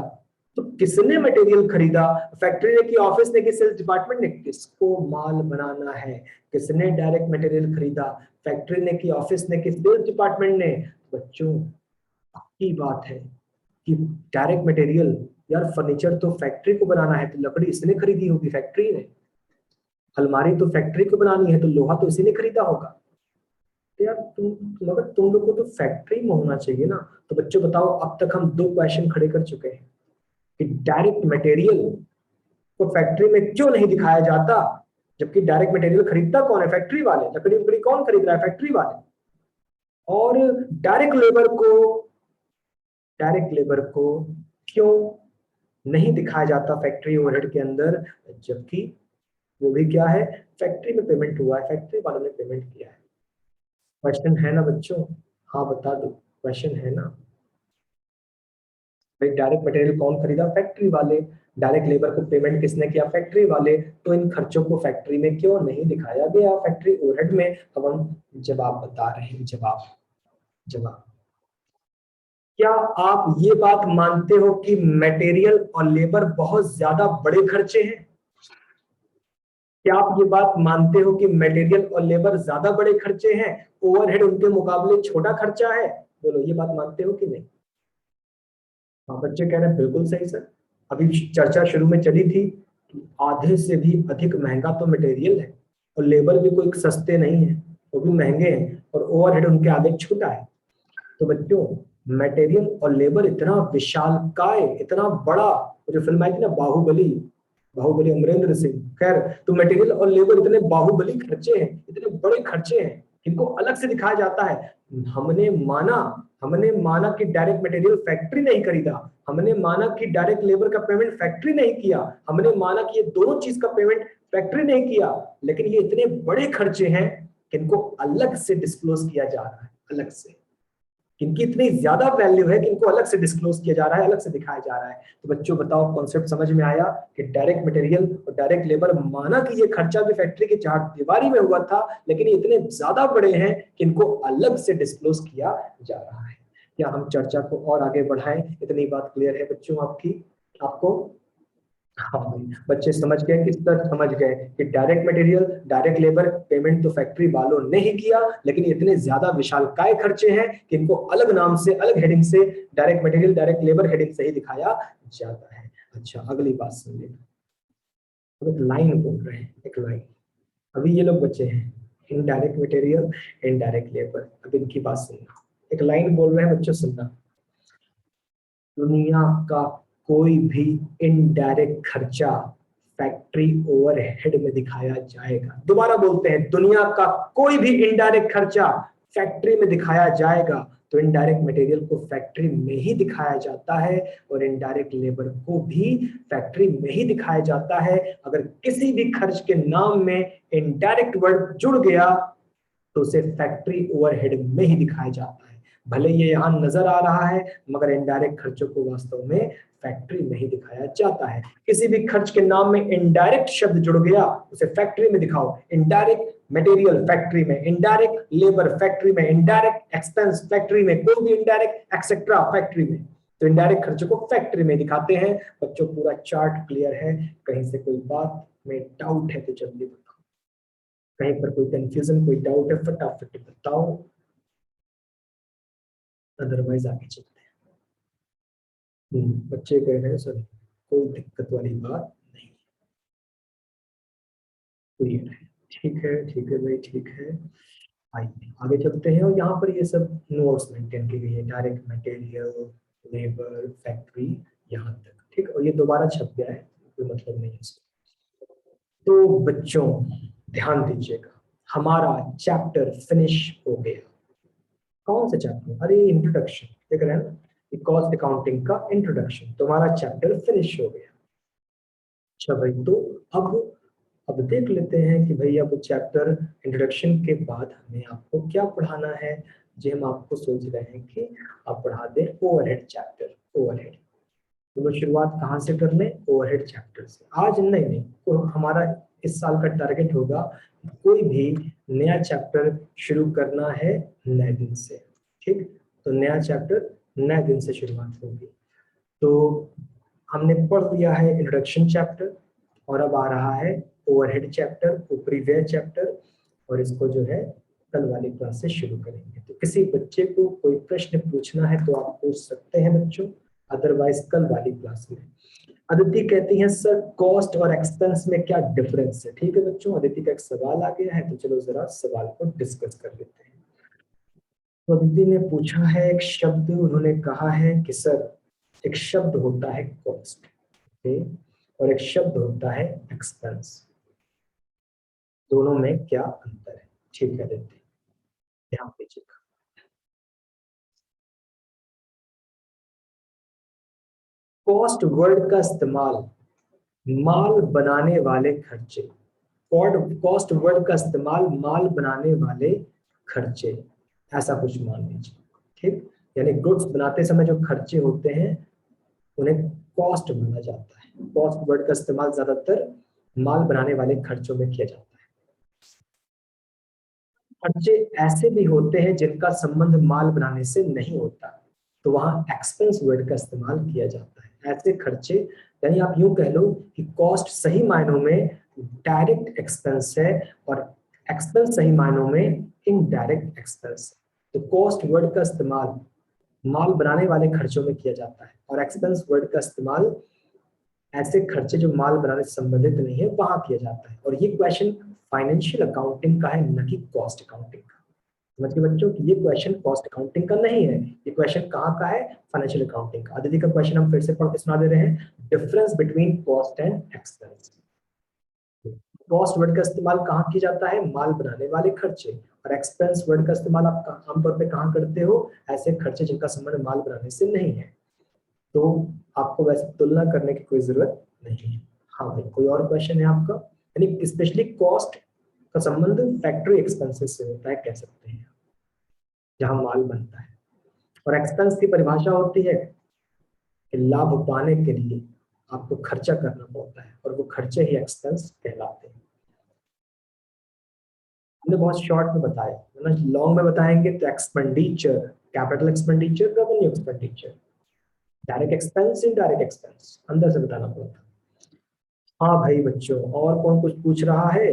तो किसने मटेरियल खरीदा? फैक्ट्री ने कि ऑफिस ने कि सेल्स डिपार्टमेंट ने? किसको माल बनाना है, किसने डायरेक्ट मटेरियल खरीदा? फैक्ट्री ने कि ऑफिस ने कि सेल्स डिपार्टमेंट ने? बच्चों की बात है कि डायरेक्ट मटेरियल, यार फर्नीचर तो फैक्ट्री को बनाना है, तो लकड़ी इसने खरीदी होगी, फैक्ट्री ने। अलमारी तो फैक्ट्री को बनानी है, तो लोहा तो इसी ने खरीदा होगा। तो यार मगर तुम लोग को तो फैक्ट्री में होना चाहिए ना। तो बच्चों बताओ, अब तक हम दो क्वेश्चन खड़े कर चुके हैं कि डायरेक्ट मटेरियल को फैक्ट्री में क्यों नहीं दिखाया जाता, जबकि डायरेक्ट मटेरियल खरीदता कौन है? फैक्ट्री वाले। लकड़ी उकड़ी कौन खरीद रहा है? फैक्ट्री वाले। और डायरेक्ट लेबर को डायरेक्ट लेबर को क्यों नहीं दिखाया जाता फैक्ट्री ओवरहेड के अंदर, जबकि वो भी क्या है? फैक्ट्री में पेमेंट हुआ है, फैक्ट्री वालों ने पेमेंट किया है। क्वेश्चन है ना बच्चों? हाँ बता दो, क्वेश्चन है ना? भाई डायरेक्ट मटेरियल कौन खरीदा? फैक्ट्री वाले। डायरेक्ट लेबर को पेमेंट किसने किया? फैक्ट्री वाले। तो इन खर्चों को फैक्ट्री में क्यों नहीं दिखाया गया, फैक्ट्री ओवरहेड में? अब हम जवाब बता रहे हैं। जवाब, जवाब, क्या आप ये बात मानते हो कि मटेरियल और लेबर बहुत ज्यादा बड़े खर्चे हैं? क्या आप ये बात मानते हो कि मटेरियल और लेबर ज्यादा बड़े खर्चे हैं, ओवरहेड उनके मुकाबले छोटा खर्चा है? बोलो, ये बात मानते हो कि नहीं? हाँ बच्चे कह रहे हैं बिल्कुल सही सर। अभी चर्चा शुरू में चली थी कि आधे से भी अधिक महंगा तो मटेरियल है, और लेबर भी कोई सस्ते नहीं है, वो भी महंगे हैं, और ओवरहेड उनके आगे छोटा है। तो बच्चों मटेरियल और लेबर इतना विशालकाय, इतना बड़ा, वो जो फिल्म आई थी ना बाहुबली, बाहुबली अमरेंद्र सिंह, खैर, तो मटेरियल और लेबर इतने बाहुबली खर्चे हैं, इतने बड़े खर्चे हैं, इनको अलग से दिखाया जाता है। हमने माना हमने माना कि डायरेक्ट मटेरियल फैक्ट्री नहीं खरीदा, हमने माना कि डायरेक्ट लेबर का पेमेंट फैक्ट्री नहीं किया, हमने माना कि ये दोनों चीज का पेमेंट फैक्ट्री नहीं किया, लेकिन ये इतने बड़े खर्चे हैं कि इनको अलग से डिस्क्लोज किया जा रहा है, अलग से। इनकी इतनी ज्यादा वैल्यू है कि इनको अलग से डिस्क्लोज किया जा रहा है, अलग से दिखाया जा रहा है। तो बच्चों बताओ, कॉन्सेप्ट समझ में आया कि डायरेक्ट मटेरियल और डायरेक्ट लेबर, माना कि ये खर्चा भी फैक्ट्री की चार दीवारी में हुआ था, लेकिन ये इतने ज्यादा बड़े हैं कि इनको अलग से डिस्क्लोज किया जा रहा है। क्या हम चर्चा को और आगे बढ़ाएं? इतनी बात क्लियर है बच्चों आपकी? आपको? हाँ भाई, बच्चे समझ गए, किस तरह समझ गए कि direct material, direct labour payment तो फैक्ट्री वालों ने ही किया, लेकिन इतने ज्यादा विशालकाय खर्चे हैं कि इनको अलग नाम से, अलग हेडिंग से, direct material direct labour heading से ही दिखाया जाता है। अच्छा अगली बात सुनिए। अब एक लाइन बोल रहे हैं, एक लाइन। अभी ये लोग बच्चे हैं इनडायरेक्ट मटेरियल, इनडायरेक्ट लेबर। अब इनकी बात सुनना, एक लाइन बोल रहे हैं बच्चों, सुनना। दुनिया का कोई भी इनडायरेक्ट खर्चा फैक्ट्री ओवरहेड में दिखाया जाएगा। दोबारा बोलते हैं, दुनिया का कोई भी इनडायरेक्ट खर्चा फैक्ट्री में दिखाया जाएगा। तो इनडायरेक्ट मटेरियल को फैक्ट्री में ही दिखाया जाता है और इनडायरेक्ट लेबर को भी फैक्ट्री में ही दिखाया जाता है। अगर किसी भी खर्च के नाम में इनडायरेक्ट वर्ड जुड़ गया तो उसे फैक्ट्री ओवरहेड में ही दिखाया जाता है। भले ये यहाँ नजर आ रहा है मगर इनडायरेक्ट खर्चों को वास्तव में फैक्ट्री में ही दिखाया जाता है। किसी भी खर्च के नाम में इनडायरेक्ट शब्द जुड़ गया उसे फैक्ट्री में दिखाओ। इनडायरेक्ट मटेरियल फैक्ट्री में, इनडायरेक्ट लेबर फैक्ट्री में, इनडायरेक्ट एक्सपेंस फैक्ट्री में, कोई भी इनडायरेक्ट एक्सेट्रा फैक्ट्री में। तो इनडायरेक्ट खर्चों को फैक्ट्री में दिखाते हैं। बच्चों पूरा चार्ट क्लियर है? कहीं से कोई बात में डाउट है तो जल्दी बताओ। कहीं पर कोई कंफ्यूजन, कोई डाउट है फटाफट बताओ, अदरवाइज आगे चलते हैं। बच्चे कह रहे हैं सर कोई दिक्कत वाली बात नहीं, क्लियर है। ठीक है, ठीक है भाई, ठीक है। आइए आगे चलते हैं। और यहाँ पर ये सब नोट्स मेंटेन की गई है, डायरेक्ट मटेरियल, लेबर, फैक्ट्री, यहाँ तक। ठीक, और ये दोबारा छप गया है, कोई मतलब नहीं है इसका। तो बच्चों ध्यान दीजिएगा, हमारा चैप्टर फिनिश हो गया। कौन सा चैप्टर? अरे इंट्रोडक्शन, देख रहे हैं ना, कॉस्ट अकाउंटिंग का इंट्रोडक्शन। तुम्हारा चैप्टर फिनिश हो गया। अच्छा भाई, तो अब देख लेते हैं कि भाई अब चैप्टर इंट्रोडक्शन के बाद हमें आपको क्या पढ़ाना है। जो हम आपको सोच रहे हैं कि आप पढ़ा दें ओवरहेड चैप्टर। ओवरहेड तो मैं शुरुआत कहाँ से कर लें? ओवरहेड चैप्टर से। आज नहीं नहीं, तो हमारा इस साल का टारगेट होगा कोई भी नया चैप्टर शुरू करना है नए दिन से। ठीक, तो नया चैप्टर नए दिन से शुरुआत होगी। तो हमने पढ़ लिया है इंट्रोडक्शन चैप्टर, और अब आ रहा है ओवरहेड चैप्टर, ऊपरी व्यय चैप्टर। और इसको जो है कल वाली क्लास से शुरू करेंगे। तो किसी बच्चे को कोई प्रश्न पूछना है तो आप पूछ सकते हैं बच्चों, अदरवाइज कल वाली क्लास में। अदिति कहती है सर कॉस्ट और एक्सपेंस में क्या डिफरेंस है? ठीक है बच्चों, अदिति का एक सवाल आ गया है, तो चलो जरा सवाल को डिस्कस कर लेते हैं। तो अदिति ने पूछा है एक शब्द, उन्होंने कहा है कि सर एक शब्द होता है कॉस्ट, और एक शब्द होता है एक्सपेंस, दोनों में क्या अंतर है? ठीक है अदिति, ध्यान दीजिएगा। कॉस्ट वर्ड का इस्तेमाल माल बनाने वाले खर्चे, कॉस्ट वर्ड का इस्तेमाल माल बनाने वाले खर्चे, ऐसा कुछ मान लीजिए। ठीक, यानी गुड्स बनाते समय जो खर्चे होते हैं उन्हें कॉस्ट माना जाता है। कॉस्ट वर्ड का इस्तेमाल ज्यादातर माल बनाने वाले खर्चों में किया जाता है। खर्चे ऐसे भी होते हैं जिनका संबंध माल बनाने से नहीं होता, तो वहां एक्सपेंस वर्ड का इस्तेमाल किया जाता है। ऐसे खर्चे, यानी आप यूं कह लो कि कॉस्ट सही मायनों में डायरेक्ट एक्सपेंस है और एक्सपेंस सही मायनों में इनडायरेक्ट एक्सपेंस है। तो कॉस्ट वर्ड का इस्तेमाल माल बनाने वाले खर्चों में किया जाता है और एक्सपेंस वर्ड का इस्तेमाल ऐसे खर्चे जो माल बनाने से संबंधित नहीं है वहां किया जाता है। और ये क्वेश्चन फाइनेंशियल अकाउंटिंग का है, न कि कॉस्ट अकाउंटिंग का। समझिए बच्चों कि ये क्वेश्चन कॉस्ट अकाउंटिंग का नहीं है, ये क्वेश्चन कहाँ का है? फाइनेंशियल अकाउंटिंग का। अदिति का क्वेश्चन हम फिर से पढ़ के सुना दे रहे हैं, difference between cost and expense. Cost word का इस्तेमाल कहाँ किया जाता है? माल बनाने वाले खर्चे। और एक्सपेंस वर्ड का इस्तेमाल आप आमतौर पे कहाँ करते हो? ऐसे खर्चे जिनका संबंध माल बनाने से नहीं है। तो आपको वैसे तुलना करने की कोई जरूरत नहीं है। हाँ भाई, कोई और क्वेश्चन है आपका? यानी स्पेशली कॉस्ट का संबंध फैक्ट्री एक्सपेंसेस से होता है, कह सकते हैं, जहां माल बनता है। और एक्सपेंस की परिभाषा होती है कि लाभ पाने के लिए आपको खर्चा करना पड़ता है और वो खर्चे ही एक्सपेंस कहलाते हैं। हमने बहुत शॉर्ट में बताया, वरना लॉन्ग में बताएंगे तो expenditure, capital expenditure, revenue expenditure, direct expense, indirect expense, अंदर से बताना पड़ता है। हाँ भाई बच्चों, और कौन कुछ पूछ रहा है?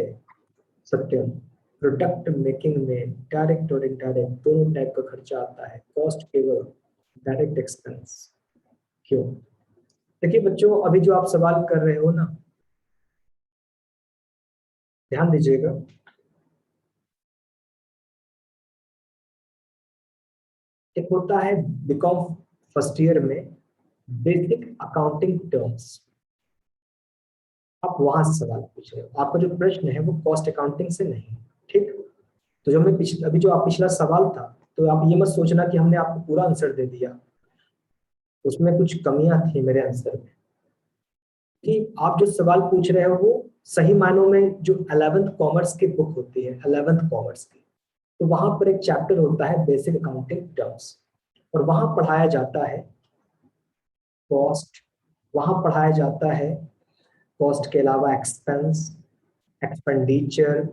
सत्यम, प्रोडक्ट मेकिंग में डायरेक्ट और इनडायरेक्ट दोनों टाइप का खर्चा आता है, कॉस्ट केवल डायरेक्ट एक्सपेंस। क्यों? देखिए बच्चों, अभी जो आप सवाल कर रहे हो ना, ध्यान दीजिएगा। एक होता है बीकॉम फर्स्ट ईयर में बेसिक अकाउंटिंग टर्म्स, आप वहां से सवाल पूछ रहे हो। आपका जो प्रश्न है वो कॉस्ट अकाउंटिंग से नहीं, ठीक। तो जो मैं अभी जो आप पिछला सवाल था, तो आप ये मत सोचना कि हमने आपको पूरा आंसर दे दिया, उसमें कुछ कमियां थी मेरे आंसर में। कि आप जो सवाल पूछ रहे हो वो सही मायनों में जो 11th कॉमर्स की बुक होती है, 11th कॉमर्स की, तो वहां पर एक चैप्टर होता है बेसिक अकाउंटिंग टर्म्स, और वहां पढ़ाया जाता है कॉस्ट, वहां पढ़ाया जाता है कॉस्ट के अलावा एक्सपेंस, एक्सपेंडिचर,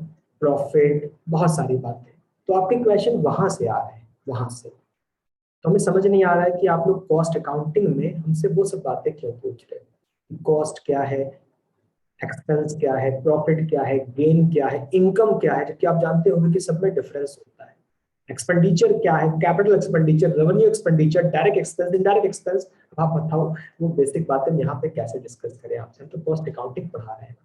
प्रॉफिट, बहुत सारी बातें। तो आपके क्वेश्चन वहां से आ रहे हैं, वहां से। तो हमें समझ नहीं आ रहा है कि आप लोग कॉस्ट अकाउंटिंग में हमसे वो सब बातें क्यों पूछ रहे हैं। कॉस्ट क्या है, एक्सपेंस क्या है, प्रॉफिट क्या है, गेन क्या है, इनकम क्या है, जबकि आप जानते होंगे कि सब में डिफरेंस होता है। एक्सपेंडिचर क्या है, capital expenditure, revenue expenditure, direct expense, indirect expense. आप बताओ वो बेसिक बातें यहाँ पे कैसे डिस्कस करें आपसे, हम तो कॉस्ट अकाउंटिंग पढ़ा रहे हैं।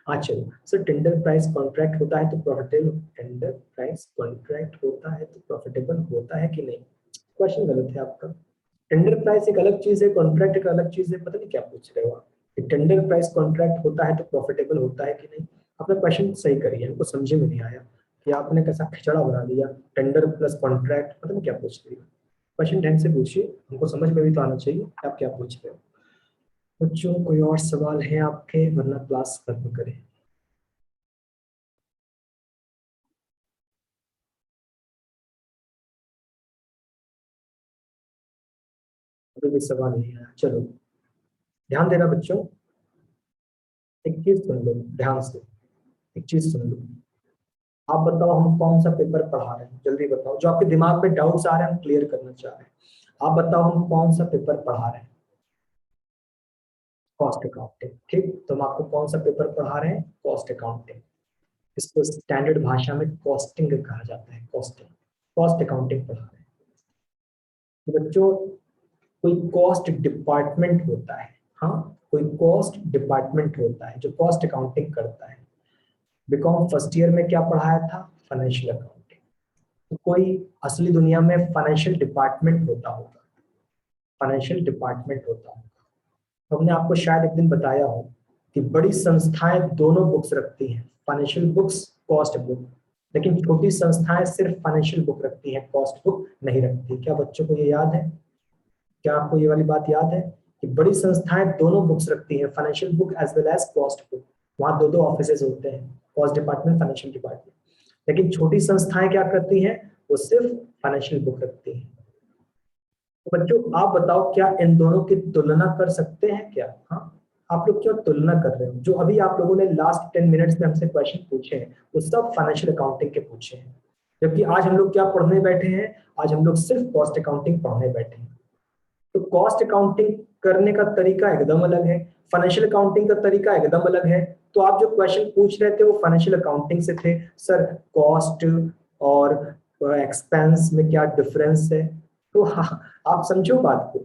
हाँ चलो सर, टेंडर प्राइस कॉन्ट्रैक्ट होता है तो प्रॉफिटेबल, टेंडर प्राइस कॉन्ट्रैक्ट होता है तो प्रॉफिटेबल होता है कि नहीं? क्वेश्चन गलत है आपका। टेंडर प्राइस एक अलग चीज है, कॉन्ट्रैक्ट एक अलग चीज है, पता नहीं क्या पूछ रहे हो आप। टेंडर प्राइस कॉन्ट्रैक्ट होता है तो प्रॉफिटेबल होता है कि नहीं? आपने क्वेश्चन सही करिए, हमको समझ में नहीं आया कि आपने कैसा खिचड़ा बना दिया, टेंडर प्लस कॉन्ट्रैक्ट, पता नहीं क्या पूछ रही हो। क्वेश्चन ढंग से पूछिए, हमको समझ में भी तो आना चाहिए आप क्या पूछ रहे हो। बच्चों कोई और सवाल है आपके, वरना क्लास खत्म करें। अभी भी सवाल नहीं आया, चलो ध्यान देना बच्चों। एक चीज सुन लो ध्यान से, एक चीज सुन लो। आप बताओ हम कौन सा पेपर पढ़ा रहे हैं, जल्दी बताओ। जो आपके दिमाग में डाउट्स आ रहे हैं हम क्लियर करना चाह रहे हैं। आप बताओ हम कौन सा पेपर पढ़ा रहे हैं? कॉस्ट अकाउंटिंग, ठीक। तो हम आपको कौन सा पेपर पढ़ा रहे हैं? Cost accounting. इसको स्टैंडर्ड भाषा में कॉस्टिंग कहा जाता है, कॉस्टिंग, कॉस्ट अकाउंटिंग पढ़ा रहे हैं। तो बच्चों कोई कॉस्ट डिपार्टमेंट होता है, हाँ, कोई कॉस्ट डिपार्टमेंट होता है जो कॉस्ट अकाउंटिंग करता है। बीकॉम फर्स्ट ईयर में क्या पढ़ाया था? Financial accounting. तो कोई असली दुनिया में फाइनेंशियल डिपार्टमेंट होता होगा, फाइनेंशियल डिपार्टमेंट होता होगा। तो हमने आपको शायद एक दिन बताया हो कि बड़ी संस्थाएं दोनों बुक्स रखती हैं, फाइनेंशियल बुक्स, कॉस्ट बुक। लेकिन छोटी संस्थाएं सिर्फ फाइनेंशियल बुक रखती हैं, कॉस्ट बुक नहीं रखती। क्या बच्चों को ये याद है? क्या आपको ये वाली बात याद है कि बड़ी संस्थाएं दोनों बुक्स रखती हैं, financial book as well as cost book. वहां दो दो ऑफिसेज होते हैं, कॉस्ट डिपार्टमेंट, फाइनेंशियल डिपार्टमेंट। लेकिन छोटी संस्थाएं क्या करती हैं? वो सिर्फ फाइनेंशियल बुक रखती हैं। तो बच्चों आप बताओ क्या इन दोनों की तुलना कर सकते हैं क्या? हाँ, आप लोग क्यों तुलना कर रहे हो? जो अभी आप लोगों ने लास्ट 10 मिनट्स में हमसे क्वेश्चन पूछे हैं वो सब फाइनेंशियल अकाउंटिंग के पूछे हैं, जबकि आज हम लोग क्या पढ़ने बैठे हैं? आज हम लोग सिर्फ कॉस्ट अकाउंटिंग पढ़ने बैठे हैं। तो कॉस्ट अकाउंटिंग करने का तरीका एकदम अलग है, फाइनेंशियल अकाउंटिंग का तरीका एकदम अलग है। तो आप जो क्वेश्चन पूछ रहे थे वो फाइनेंशियल अकाउंटिंग से थे, सर कॉस्ट और एक्सपेंस में क्या डिफरेंस है। तो हाँ, आप समझो बात को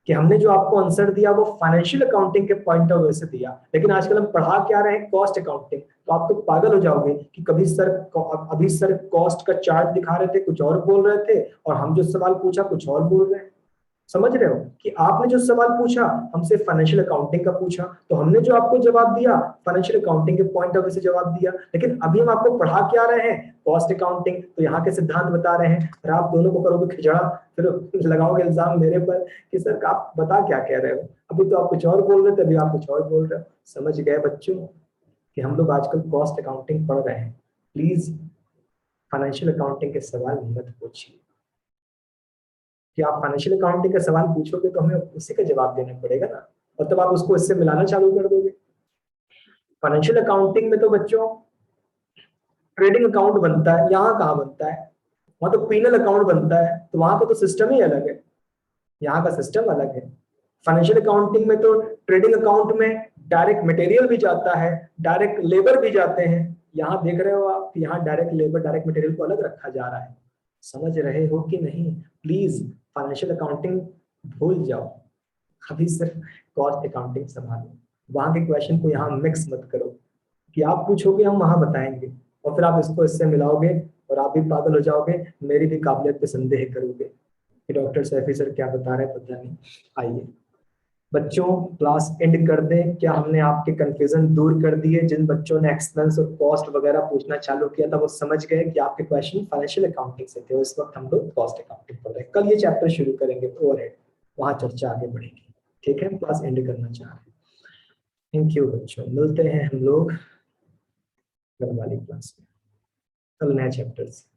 कि हमने जो आपको आंसर दिया वो फाइनेंशियल अकाउंटिंग के पॉइंट ऑफ व्यू से दिया, लेकिन आजकल हम पढ़ा क्या रहे हैं? Cost accounting. तो आप तो पागल हो जाओगे कि कभी सर, अभी सर कॉस्ट का चार्ट दिखा रहे थे, कुछ और बोल रहे थे, और हम जो सवाल पूछा कुछ और बोल रहे हैं। समझ रहे हो कि आपने जो सवाल पूछा हमसे फाइनेंशियल अकाउंटिंग का पूछा, तो हमने जो आपको जवाब दिया फाइनेंशियल अकाउंटिंग के पॉइंट ऑफ व्यू से जवाब दिया। लेकिन अभी हम आपको पढ़ा क्या रहे हैं? Cost accounting. तो यहाँ के सिद्धांत बता रहे हैं, और आप दोनों को करोगे खिचड़ा, फिर लगाओगे इल्जाम मेरे पर कि सर आप बता क्या कह रहे हो। अभी तो आप कुछ और बोल रहे थे, अभी आप कुछ और बोल रहे हो। समझ गए बच्चों कि हम लोग आजकल कॉस्ट अकाउंटिंग पढ़ रहे हैं। प्लीज फाइनेंशियल अकाउंटिंग के सवाल मत पूछिए, कि आप फाइनेंशियल अकाउंटिंग का सवाल पूछोगे तो हमें उसी का जवाब देना पड़ेगा ना, और तब आप उसको इससे मिलाना चालू कर दोगे। फाइनेंशियल अकाउंटिंग में तो बच्चों ट्रेडिंग अकाउंट बनता है, यहाँ कहाँ बनता है? वहां तो पीनल अकाउंट बनता है, तो वहां का तो सिस्टम ही अलग है, यहाँ का सिस्टम अलग है। फाइनेंशियल अकाउंटिंग में तो ट्रेडिंग अकाउंट में डायरेक्ट मटेरियल भी जाता है, डायरेक्ट लेबर भी जाते हैं। यहाँ देख रहे हो आप, यहाँ डायरेक्ट लेबर डायरेक्ट मटेरियल को अलग रखा जा रहा है। समझ रहे हो कि नहीं? प्लीज फाइनेंशियल अकाउंटिंग भूल जाओ, अभी सिर्फ कॉस्ट अकाउंटिंग संभालो। वहां के क्वेश्चन को यहाँ मिक्स मत करो कि आप पूछोगे हम वहां बताएंगे, और फिर आप इसको इससे मिलाओगे और आप भी पागल हो जाओगे, मेरी भी काबिलियत पे संदेह करोगे कि डॉक्टर सैफी सर क्या बता रहे हैं पता नहीं। आइए बच्चों क्लास एंड कर दें, क्या हमने आपके कंफ्यूजन दूर कर दिए? जिन बच्चों ने एक्सपेंस और कॉस्ट वगैरह पूछना चालू किया था वो समझ गए कि आपके क्वेश्चन फाइनेंशियल अकाउंटिंग से थे, इस वक्त हम लोग कॉस्ट अकाउंटिंग पढ़ रहे हैं। कल ये चैप्टर शुरू करेंगे ओवरहेड, वहां चर्चा आगे बढ़ेगी। ठीक है, क्लास एंड करना चाह रहे हैं। थैंक यू बच्चों, मिलते हैं हम लोग कल वाली क्लास में, कल नए चैप्टर से।